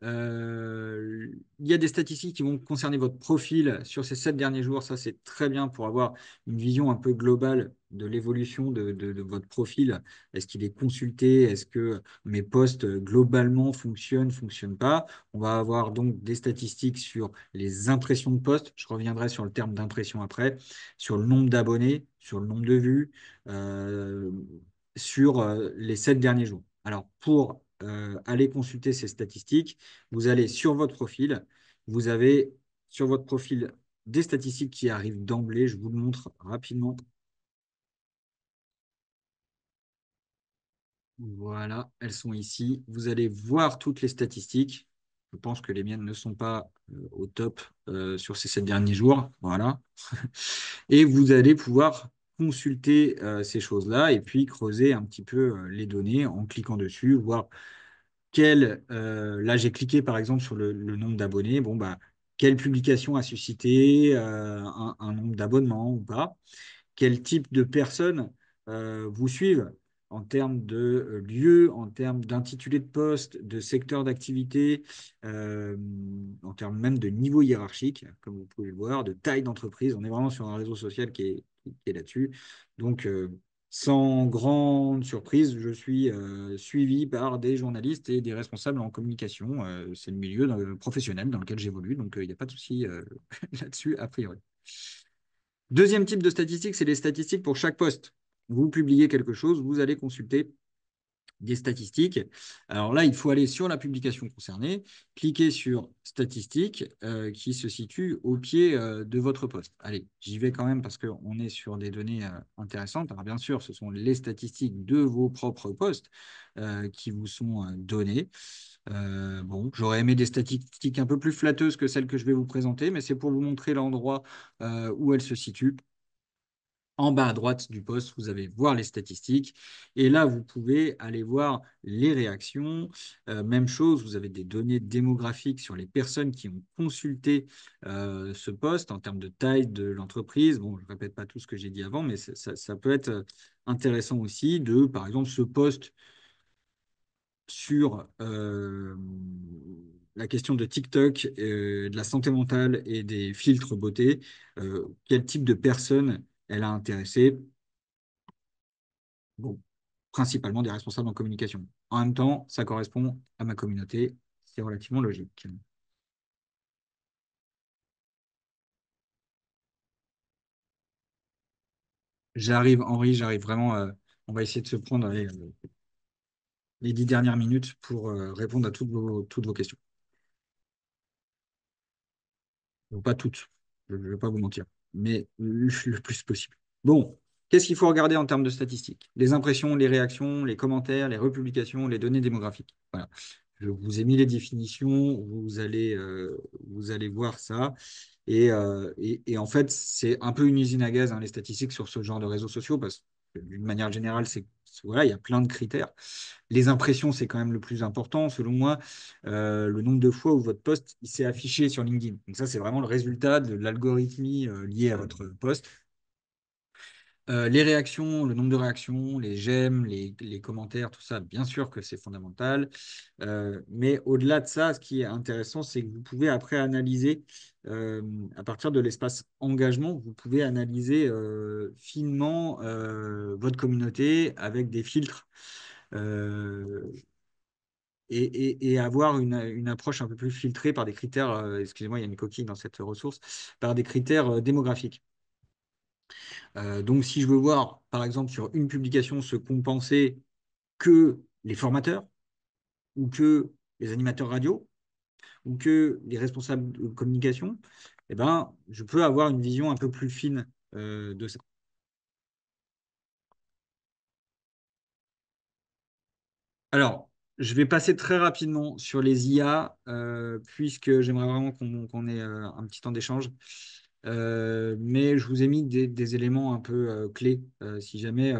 Il y a des statistiques qui vont concerner votre profil sur ces 7 derniers jours. Ça, c'est très bien pour avoir une vision un peu globale de l'évolution de votre profil. Est-ce qu'il est consulté? Est-ce que mes posts globalement fonctionnent pas? On va avoir donc des statistiques sur les impressions de posts. Je reviendrai sur le terme d'impression après, sur le nombre d'abonnés, sur le nombre de vues, euh, sur les 7 derniers jours. Alors, pour aller consulter ces statistiques, vous allez sur votre profil, vous avez sur votre profil des statistiques qui arrivent d'emblée. Je vous le montre rapidement. Voilà, elles sont ici. Vous allez voir toutes les statistiques. Je pense que les miennes ne sont pas au top sur ces 7 derniers jours. Voilà. Et vous allez pouvoir consulter ces choses-là et puis creuser un petit peu les données en cliquant dessus, voir là j'ai cliqué par exemple sur le nombre d'abonnés. Bon, bah, quelle publication a suscité un nombre d'abonnements ou pas? Quel type de personnes vous suivent en termes de lieu, en termes d'intitulé de poste, de secteur d'activité, euh, en termes même de niveau hiérarchique, comme vous pouvez le voir, de taille d'entreprise. On est vraiment sur un réseau social qui est là-dessus. Donc, sans grande surprise, je suis suivi par des journalistes et des responsables en communication. C'est le milieu professionnel dans lequel j'évolue, donc il n'y a pas de souci là-dessus, a priori. Deuxième type de statistiques, c'est les statistiques pour chaque poste. Vous publiez quelque chose, vous allez consulter des statistiques. Alors là, il faut aller sur la publication concernée, cliquer sur statistiques qui se situe au pied de votre poste. Allez, j'y vais quand même parce qu'on est sur des données intéressantes. Alors bien sûr, ce sont les statistiques de vos propres postes qui vous sont données. Bon, j'aurais aimé des statistiques un peu plus flatteuses que celles que je vais vous présenter, mais c'est pour vous montrer l'endroit où elles se situent. En bas à droite du poste, vous allez voir les statistiques. Et là, vous pouvez aller voir les réactions. Même chose, vous avez des données démographiques sur les personnes qui ont consulté ce poste en termes de taille de l'entreprise. Bon, je ne répète pas tout ce que j'ai dit avant, mais ça peut être intéressant aussi de, par exemple, ce poste sur la question de TikTok, de la santé mentale et des filtres beauté. Quel type de personne elle a intéressé? Bon, principalement des responsables en communication. En même temps, ça correspond à ma communauté, c'est relativement logique. J'arrive, Henri, j'arrive vraiment. On va essayer de se prendre les 10 dernières minutes pour répondre à toutes vos questions. Donc, pas toutes, je ne vais pas vous mentir, mais le plus possible. Bon, qu'est-ce qu'il faut regarder en termes de statistiques? Les impressions, les réactions, les commentaires, les republications, les données démographiques. Voilà. Je vous ai mis les définitions, vous allez voir ça. Et en fait, c'est un peu une usine à gaz, hein, les statistiques sur ce genre de réseaux sociaux, parce que d'une manière générale, voilà, il y a plein de critères. Les impressions, c'est quand même le plus important, selon moi. Le nombre de fois où votre post il s'est affiché sur LinkedIn. Donc ça, c'est vraiment le résultat de l'algorithmie liée à votre post. Les réactions, le nombre de réactions, les j'aime, les commentaires, tout ça, bien sûr que c'est fondamental. Mais au-delà de ça, ce qui est intéressant, c'est que vous pouvez après analyser, à partir de l'espace engagement, vous pouvez analyser finement votre communauté avec des filtres et avoir une approche un peu plus filtrée par des critères, excusez-moi, il y a une coquille dans cette ressource, par des critères démographiques. Donc, si je veux voir, par exemple, sur une publication, se compenser que les formateurs, ou que les animateurs radio, ou que les responsables de communication, eh ben, je peux avoir une vision un peu plus fine de ça. Alors, je vais passer très rapidement sur les IA, puisque j'aimerais vraiment qu'on ait un petit temps d'échange. Mais je vous ai mis des éléments un peu clés, si jamais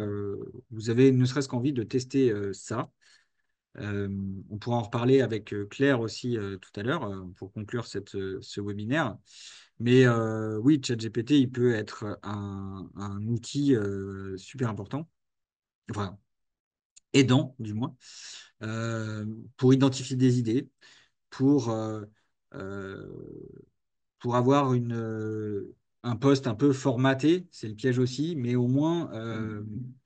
vous avez ne serait-ce qu'envie de tester ça. Euh, on pourra en reparler avec Claire aussi tout à l'heure pour conclure ce webinaire. Mais oui, ChatGPT, il peut être un outil super important, enfin aidant du moins, pour identifier des idées, pour, euh, pour avoir un poste un peu formaté, c'est le piège aussi, mais au moins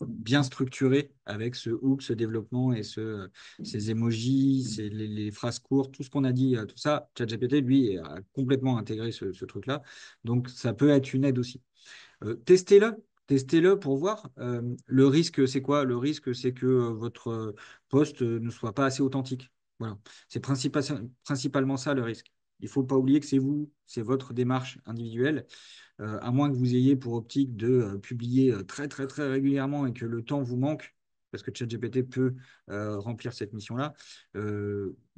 bien structuré avec ce hook, ce développement et ces emojis, les phrases courtes, tout ce qu'on a dit, tout ça. ChatGPT, lui, a complètement intégré ce truc-là. Donc, ça peut être une aide aussi. Testez-le. Testez-le pour voir. Le risque, c'est quoi? Le risque, c'est que votre poste ne soit pas assez authentique. Voilà. C'est principalement ça le risque. Il ne faut pas oublier que c'est vous, c'est votre démarche individuelle. À moins que vous ayez pour optique de publier très, très, très régulièrement et que le temps vous manque, parce que ChatGPT peut remplir cette mission-là,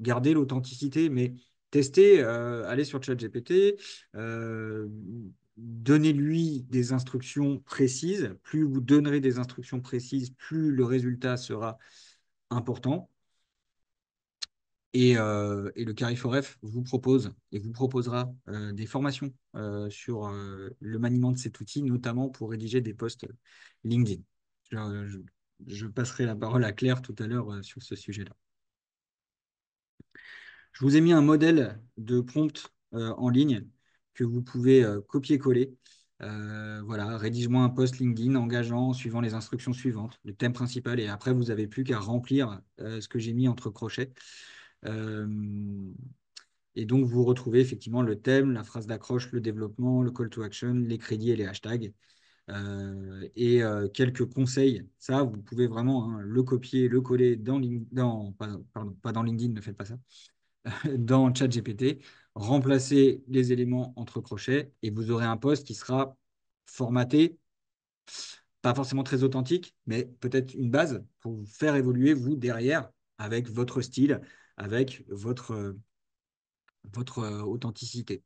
gardez l'authenticité, mais testez, allez sur ChatGPT, euh, donnez-lui des instructions précises. Plus vous donnerez des instructions précises, plus le résultat sera important. Et le Cariforef vous propose et vous proposera des formations sur le maniement de cet outil, notamment pour rédiger des posts LinkedIn. Je, je passerai la parole à Claire tout à l'heure sur ce sujet-là. Je vous ai mis un modèle de prompt en ligne que vous pouvez copier-coller. Voilà, rédige-moi un post LinkedIn engageant suivant les instructions suivantes, le thème principal, et après, vous n'avez plus qu'à remplir ce que j'ai mis entre crochets. Euh, Et donc, vous retrouvez effectivement le thème, la phrase d'accroche, le développement, le call to action, les crédits et les hashtags. Quelques conseils. Ça, vous pouvez vraiment hein, le copier, le coller pardon, pas dans LinkedIn, ne faites pas ça, dans ChatGPT, remplacer les éléments entre crochets et vous aurez un post qui sera formaté, pas forcément très authentique, mais peut-être une base pour vous faire évoluer, vous, derrière, avec votre style, avec votre authenticité.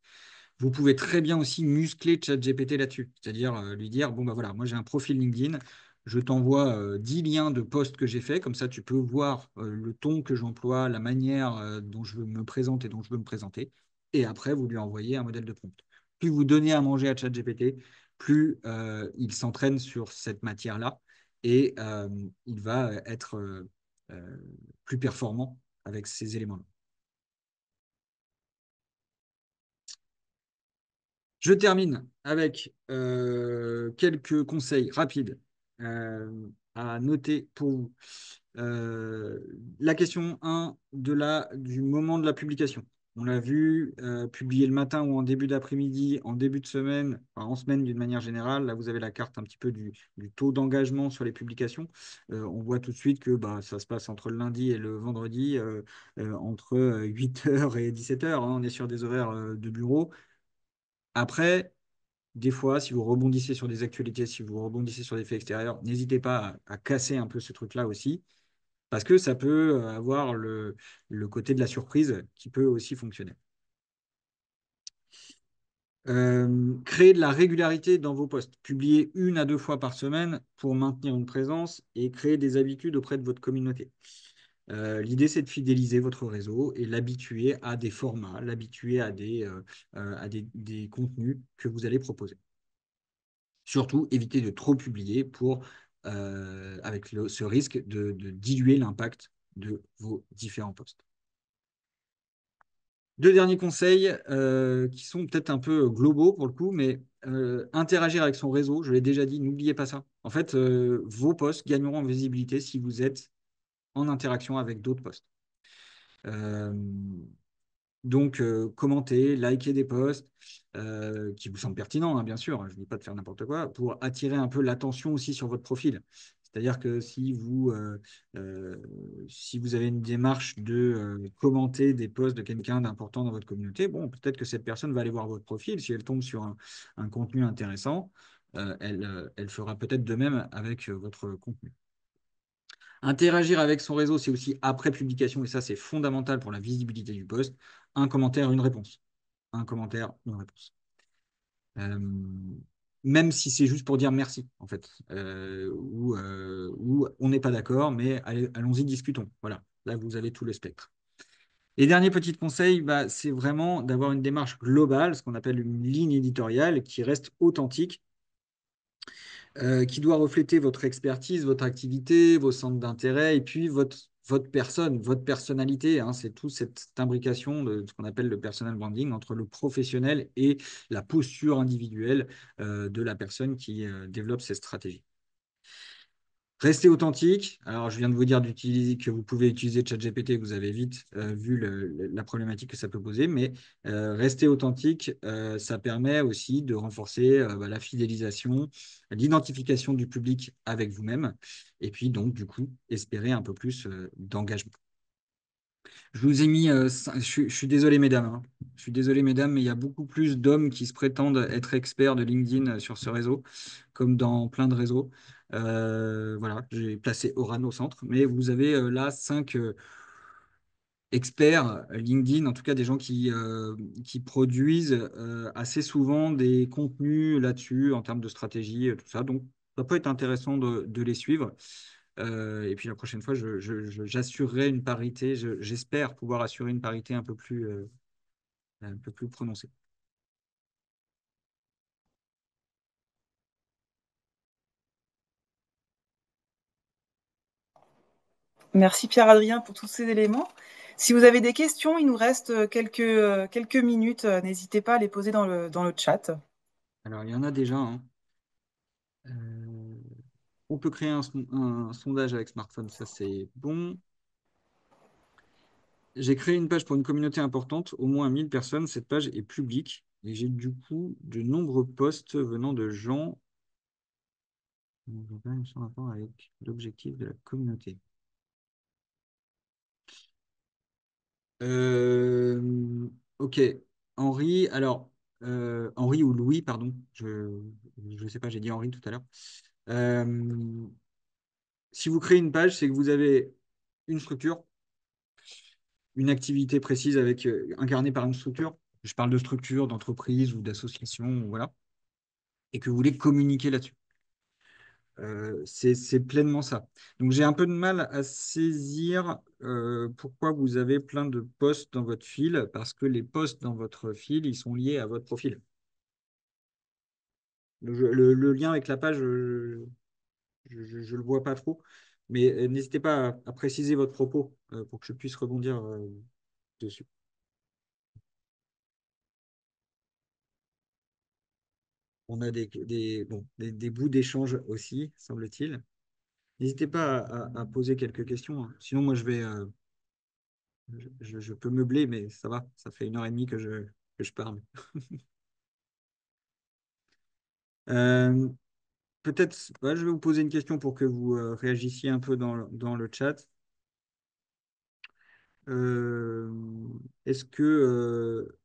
Vous pouvez très bien aussi muscler ChatGPT là-dessus, c'est-à-dire lui dire, bon, bah voilà, moi j'ai un profil LinkedIn, je t'envoie 10 liens de posts que j'ai fait, comme ça tu peux voir le ton que j'emploie, la manière dont je veux me présenter, dont je veux me présenter, et après vous lui envoyez un modèle de prompt. Plus vous donnez à manger à ChatGPT, plus il s'entraîne sur cette matière-là, et il va être euh, plus performant avec ces éléments-là. Je termine avec quelques conseils rapides euh, à noter pour vous. Euh, la question 1 du moment de la publication. On l'a vu, publier le matin ou en début d'après-midi, en début de semaine, enfin, en semaine d'une manière générale. Là, vous avez la carte un petit peu du taux d'engagement sur les publications. On voit tout de suite que bah, ça se passe entre le lundi et le vendredi, entre 8h et 17h. On est sur des horaires de bureau. Après, des fois, si vous rebondissez sur des actualités, si vous rebondissez sur des faits extérieurs, n'hésitez pas à casser un peu ce truc-là aussi, parce que ça peut avoir le côté de la surprise qui peut aussi fonctionner. Créer de la régularité dans vos posts. Publiez 1 à 2 fois par semaine pour maintenir une présence et créer des habitudes auprès de votre communauté. L'idée, c'est de fidéliser votre réseau et l'habituer à des formats, l'habituer à des contenus que vous allez proposer. Surtout, évitez de trop publier avec ce risque de diluer l'impact de vos différents posts. Deux derniers conseils qui sont peut-être un peu globaux pour le coup, mais interagir avec son réseau, je l'ai déjà dit, n'oubliez pas ça. En fait, vos posts gagneront en visibilité si vous êtes en interaction avec d'autres posts. Euh, Donc, commentez, likez des posts qui vous semblent pertinents, hein, bien sûr. Je ne dis pas de faire n'importe quoi, pour attirer un peu l'attention aussi sur votre profil. C'est-à-dire que euh, si vous avez une démarche de commenter des posts de quelqu'un d'important dans votre communauté, bon, peut-être que cette personne va aller voir votre profil. Si elle tombe sur un contenu intéressant, elle fera peut-être de même avec votre contenu. Interagir avec son réseau, c'est aussi après publication, et ça, c'est fondamental pour la visibilité du post. Un commentaire, une réponse. Un commentaire, une réponse. Euh, Même si c'est juste pour dire merci, en fait, ou on n'est pas d'accord, mais allons-y, discutons. Voilà, là, vous avez tout le spectre. Et dernier petit conseil, bah, c'est vraiment d'avoir une démarche globale, ce qu'on appelle une ligne éditoriale qui reste authentique, qui doit refléter votre expertise, votre activité, vos centres d'intérêt et puis votre votre personne, votre personnalité, hein, c'est toute cette imbrication de ce qu'on appelle le personal branding entre le professionnel et la posture individuelle de la personne qui développe cette stratégie. Restez authentique. Alors, je viens de vous dire d'utiliser que vous pouvez utiliser ChatGPT, vous avez vite vu la problématique que ça peut poser, mais rester authentique, ça permet aussi de renforcer bah, la fidélisation, l'identification du public avec vous-même, et puis donc, du coup, espérer un peu plus d'engagement. Je vous ai mis, je suis désolé, mesdames, hein. Je suis désolé, mesdames, mais il y a beaucoup plus d'hommes qui se prétendent être experts de LinkedIn sur ce réseau, comme dans plein de réseaux. Voilà, j'ai placé Oran au centre, mais vous avez là 5 experts LinkedIn, en tout cas des gens qui produisent assez souvent des contenus là-dessus en termes de stratégie, tout ça. Donc, ça peut être intéressant de les suivre. Et puis la prochaine fois, j'assurerai une parité. J'espère pouvoir assurer une parité un peu plus prononcée. Merci Pierre-Adrien pour tous ces éléments. Si vous avez des questions, il nous reste quelques minutes. N'hésitez pas à les poser dans le chat. Alors, il y en a déjà, hein. Euh, on peut créer un sondage avec smartphone, ça c'est bon. J'ai créé une page pour une communauté importante, au moins 1000 personnes. Cette page est publique et j'ai du coup de nombreux posts venant de gens en rapport avec l'objectif de la communauté. Ok, Henri, alors, Henri ou Louis, pardon, je sais pas, j'ai dit Henri tout à l'heure. Euh, si vous créez une page, c'est que vous avez une structure, une activité précise avec, incarnée par une structure. Je parle de structure, d'entreprise ou d'association, voilà, et que vous voulez communiquer là-dessus. C'est pleinement ça. Donc j'ai un peu de mal à saisir pourquoi vous avez plein de posts dans votre fil, parce que les posts dans votre fil, ils sont liés à votre profil. Le lien avec la page, je le vois pas trop, mais n'hésitez pas à préciser votre propos pour que je puisse rebondir dessus. On a des bouts d'échange aussi, semble-t-il. N'hésitez pas à poser quelques questions, hein. Sinon, moi, je peux meubler, mais ça va. Ça fait 1 heure et demie que je parle. Euh, peut-être, ouais, je vais vous poser une question pour que vous réagissiez un peu dans le chat. Euh, est-ce que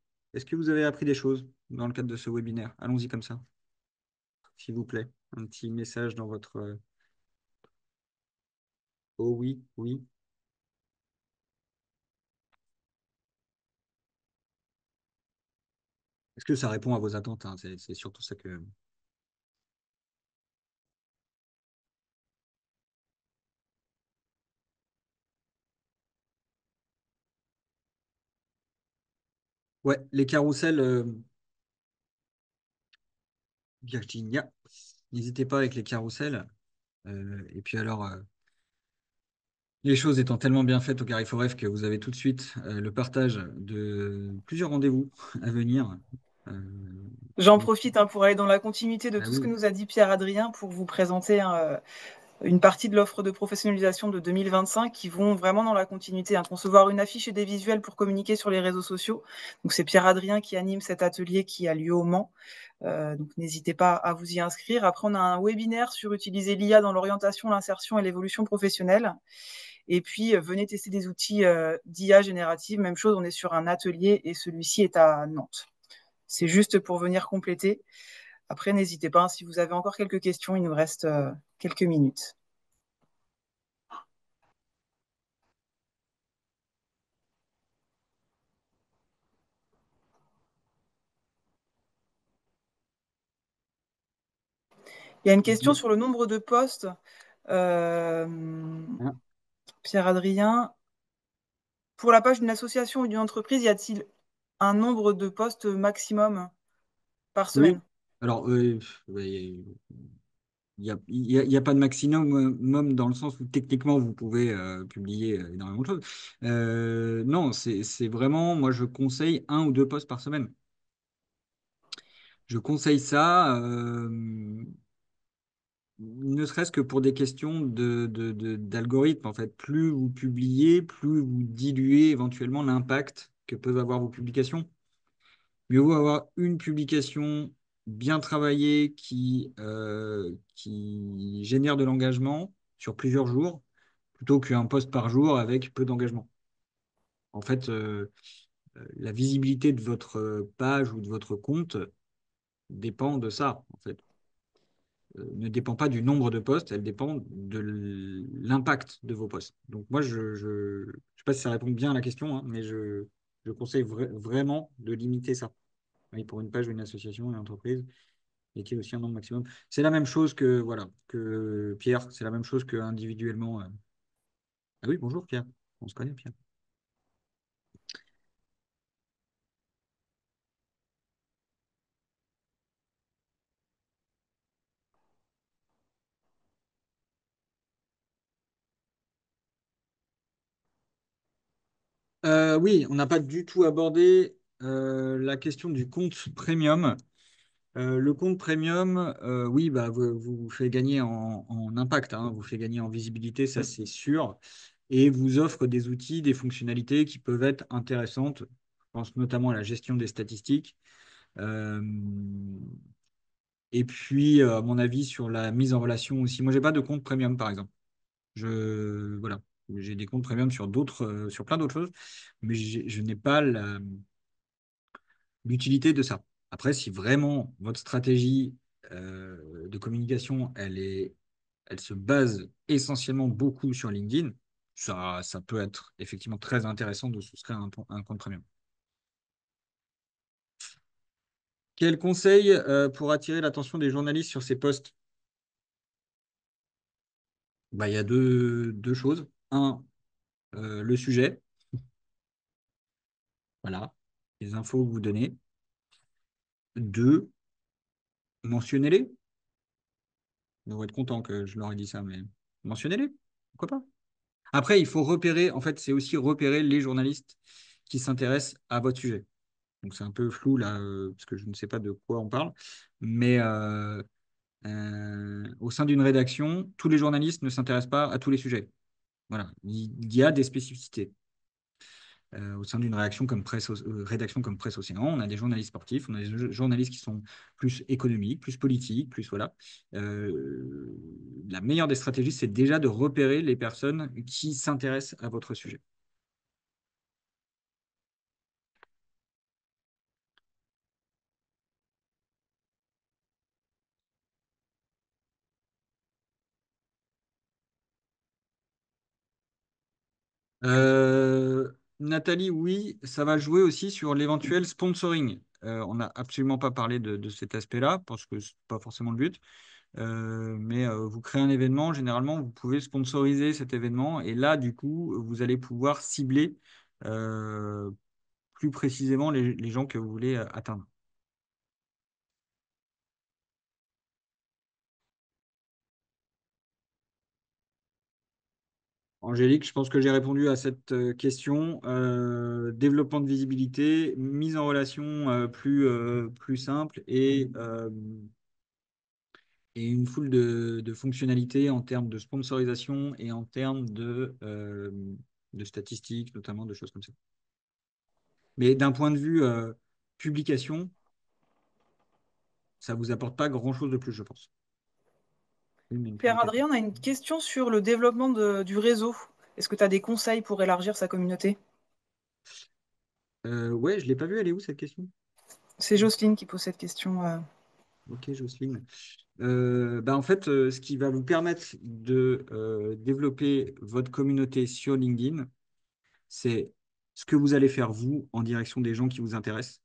vous avez appris des choses dans le cadre de ce webinaire? Allons-y comme ça, s'il vous plaît. Un petit message dans votre... Oh oui, oui. Est-ce que ça répond à vos attentes, hein? C'est surtout ça que... Ouais, les carousels, Virginia, n'hésitez pas avec les carousels. Et puis alors, les choses étant tellement bien faites au Carrefour F que vous avez tout de suite le partage de plusieurs rendez-vous à venir. Euh, J'en donc, profite pour aller dans la continuité de ah tout ce que oui, nous a dit Pierre-Adrien pour vous présenter une partie de l'offre de professionnalisation de 2025 qui vont vraiment dans la continuité, concevoir une affiche et des visuels pour communiquer sur les réseaux sociaux. Donc c'est Pierre-Adrien qui anime cet atelier qui a lieu au Mans. Donc n'hésitez pas à vous y inscrire. Après, on a un webinaire sur utiliser l'IA dans l'orientation, l'insertion et l'évolution professionnelle. Et puis, venez tester des outils d'IA générative. Même chose, on est sur un atelier et celui-ci est à Nantes. C'est juste pour venir compléter. Après, n'hésitez pas, si vous avez encore quelques questions, il nous reste quelques minutes. Il y a une question sur le nombre de postes. Euh, hein, Pierre-Adrien, pour la page d'une association ou d'une entreprise, y a-t-il un nombre de postes maximum par oui. semaine? Alors, ouais, il y a pas de maximum dans le sens où techniquement vous pouvez publier énormément de choses. Non, c'est vraiment, moi je conseille un ou deux posts par semaine. Je conseille ça, ne serait-ce que pour des questions d'algorithme. En fait, plus vous publiez, plus vous diluez éventuellement l'impact que peuvent avoir vos publications. Mieux vaut avoir une publication bien travaillée qui génère de l'engagement sur plusieurs jours, plutôt qu'un post par jour avec peu d'engagement. En fait, la visibilité de votre page ou de votre compte dépend de ça, en fait. Ne dépend pas du nombre de posts, elle dépend de l'impact de vos posts. Donc moi, je sais pas si ça répond bien à la question, hein, mais je conseille vraiment de limiter ça. Oui, pour une page ou une association, une entreprise, et qu'il y ait aussi un nombre maximum. C'est la même chose que, voilà, que Pierre, c'est la même chose que individuellement. Ah oui, bonjour Pierre, on se connaît Pierre. Oui, on n'a pas du tout abordé la question du compte premium. Le compte premium, oui, bah, vous fait gagner en impact, hein, vous fait gagner en visibilité, ça c'est sûr, et vous offre des outils, des fonctionnalités qui peuvent être intéressantes. Je pense notamment à la gestion des statistiques. Euh, et puis, à mon avis, sur la mise en relation aussi. Moi, j'ai pas de compte premium, par exemple. Voilà, j'ai des comptes premium sur sur plein d'autres choses, mais je n'ai pas l'utilité de ça. Après, si vraiment votre stratégie de communication, elle se base essentiellement beaucoup sur LinkedIn, ça peut être effectivement très intéressant de souscrire un compte premium. Quel conseil pour attirer l'attention des journalistes sur ces postes? Bah, il y a deux choses. Un, le sujet, voilà, les infos que vous donnez. Deux, mentionnez-les. Ils vont être contents que je leur ai dit ça, mais mentionnez-les. Pourquoi pas? Après, il faut repérer, en fait, c'est aussi repérer les journalistes qui s'intéressent à votre sujet. Donc c'est un peu flou là, parce que je ne sais pas de quoi on parle, mais au sein d'une rédaction, tous les journalistes ne s'intéressent pas à tous les sujets. Voilà, il y a des spécificités. Au sein d'une rédaction comme Presse Océan, on a des journalistes sportifs, on a des journalistes qui sont plus économiques, plus politiques, plus voilà. Euh, la meilleure des stratégies, c'est déjà de repérer les personnes qui s'intéressent à votre sujet. Nathalie, oui, ça va jouer aussi sur l'éventuel sponsoring. On n'a absolument pas parlé de cet aspect-là, parce que ce n'est pas forcément le but. Mais vous créez un événement, généralement, vous pouvez sponsoriser cet événement, et là, du coup, vous allez pouvoir cibler euh, plus précisément les gens que vous voulez atteindre. Angélique, je pense que j'ai répondu à cette question. Développement de visibilité, mise en relation plus simple et une foule de fonctionnalités en termes de sponsorisation et en termes de statistiques, notamment de choses comme ça. Mais d'un point de vue publication, ça ne vous apporte pas grand-chose de plus, je pense. Oui, mais une publication. Pierre-Adrien, on a une question sur le développement du réseau. Est-ce que tu as des conseils pour élargir sa communauté? Ouais, je ne l'ai pas vu, elle est où cette question? C'est Jocelyne qui pose cette question. Ok, Jocelyne. Bah, en fait, ce qui va vous permettre de développer votre communauté sur LinkedIn, c'est ce que vous allez faire vous en direction des gens qui vous intéressent.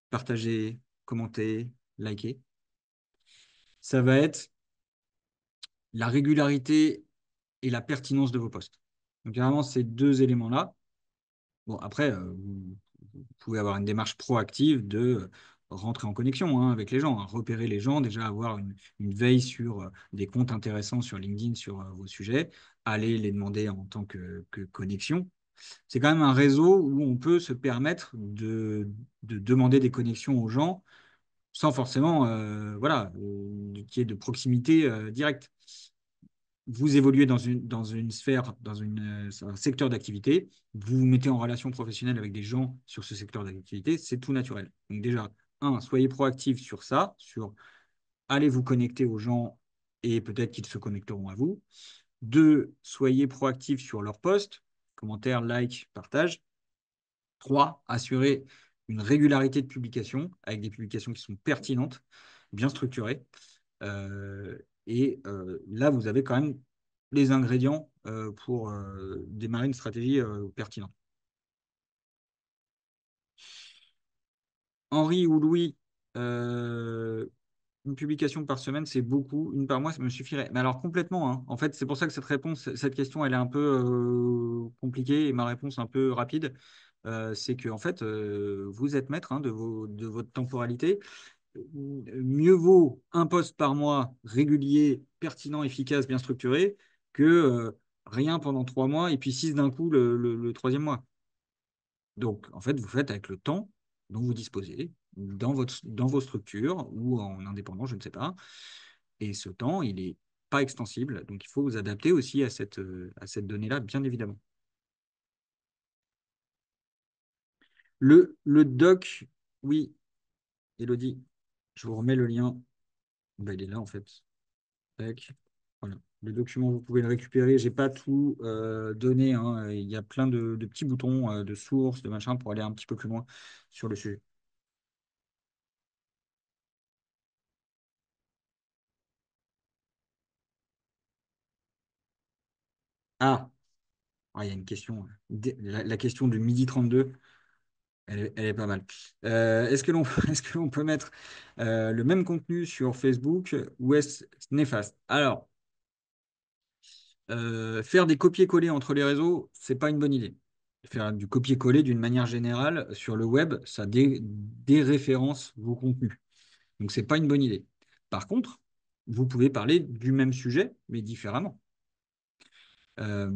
Partager, commenter, liker. Ça va être la régularité et la pertinence de vos posts. Donc, vraiment, ces deux éléments-là. Bon, après, vous pouvez avoir une démarche proactive de rentrer en connexion hein, avec les gens, hein, repérer les gens, déjà avoir une veille sur des comptes intéressants sur LinkedIn sur vos sujets, aller les demander en tant que connexion. C'est quand même un réseau où on peut se permettre de demander des connexions aux gens sans forcément voilà, qu'il y ait de proximité directe. Vous évoluez dans une sphère, un secteur d'activité, vous vous mettez en relation professionnelle avec des gens sur ce secteur d'activité, c'est tout naturel. Donc déjà, soyez proactif sur ça, sur allez vous connecter aux gens et peut-être qu'ils se connecteront à vous. Deux, soyez proactif sur leurs posts, commentaires, likes, partages. Trois, assurez une régularité de publication avec des publications qui sont pertinentes, bien structurées. Euh, Là, vous avez quand même les ingrédients pour démarrer une stratégie pertinente. Henri ou Louis, euh, une publication par semaine, c'est beaucoup. Une par mois, ça me suffirait. Mais alors complètement, hein. En fait, c'est pour ça que cette question, elle est un peu compliquée et ma réponse un peu rapide. C'est que en fait, vous êtes maître hein, de votre temporalité. Mieux vaut un poste par mois régulier, pertinent, efficace, bien structuré, que rien pendant 3 mois et puis six d'un coup le troisième mois. Donc, en fait, vous faites avec le temps dont vous disposez dans vos structures ou en indépendant, je ne sais pas. Et ce temps, il n'est pas extensible. Donc, il faut vous adapter aussi à cette donnée-là, bien évidemment. Le doc, oui, Elodie, je vous remets le lien. Ben, il est là, en fait. Tac. Voilà. Le document, vous pouvez le récupérer. J'ai pas tout donné, hein. Il y a plein de petits boutons de sources, de machin pour aller un petit peu plus loin sur le sujet. Ah, il y a une question. La question de midi 32, elle est pas mal. Est-ce que l'on est-ce que l'on peut mettre le même contenu sur Facebook ou est-ce néfaste? Alors, faire des copier-coller entre les réseaux, c'est pas une bonne idée. Faire du copier-coller d'une manière générale sur le web, ça déréférence vos contenus. Donc, c'est pas une bonne idée. Par contre, vous pouvez parler du même sujet, mais différemment. Euh,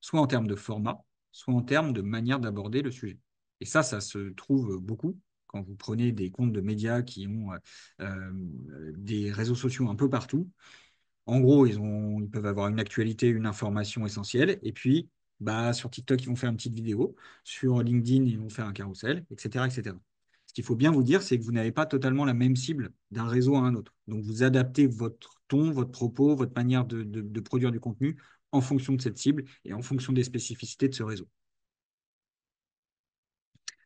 Soit en termes de format, soit en termes de manière d'aborder le sujet. Et ça se trouve beaucoup quand vous prenez des comptes de médias qui ont des réseaux sociaux un peu partout. En gros, ils peuvent avoir une actualité, une information essentielle, et puis bah, sur TikTok, ils vont faire une petite vidéo, sur LinkedIn, ils vont faire un carrousel, etc., etc. Ce qu'il faut bien vous dire, c'est que vous n'avez pas totalement la même cible d'un réseau à un autre. Donc, vous adaptez votre ton, votre propos, votre manière de produire du contenu en fonction de cette cible et en fonction des spécificités de ce réseau.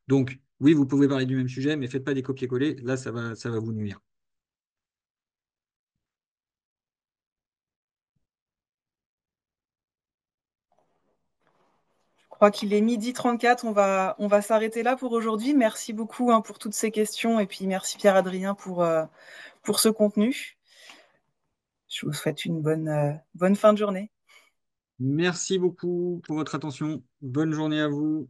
Donc, oui, vous pouvez parler du même sujet, mais faites pas des copier-coller. Là, ça va vous nuire. Je crois qu'il est 12h34. On va s'arrêter là pour aujourd'hui. Merci beaucoup hein, pour toutes ces questions et puis merci Pierre-Adrien pour ce contenu. Je vous souhaite une bonne fin de journée. Merci beaucoup pour votre attention. Bonne journée à vous.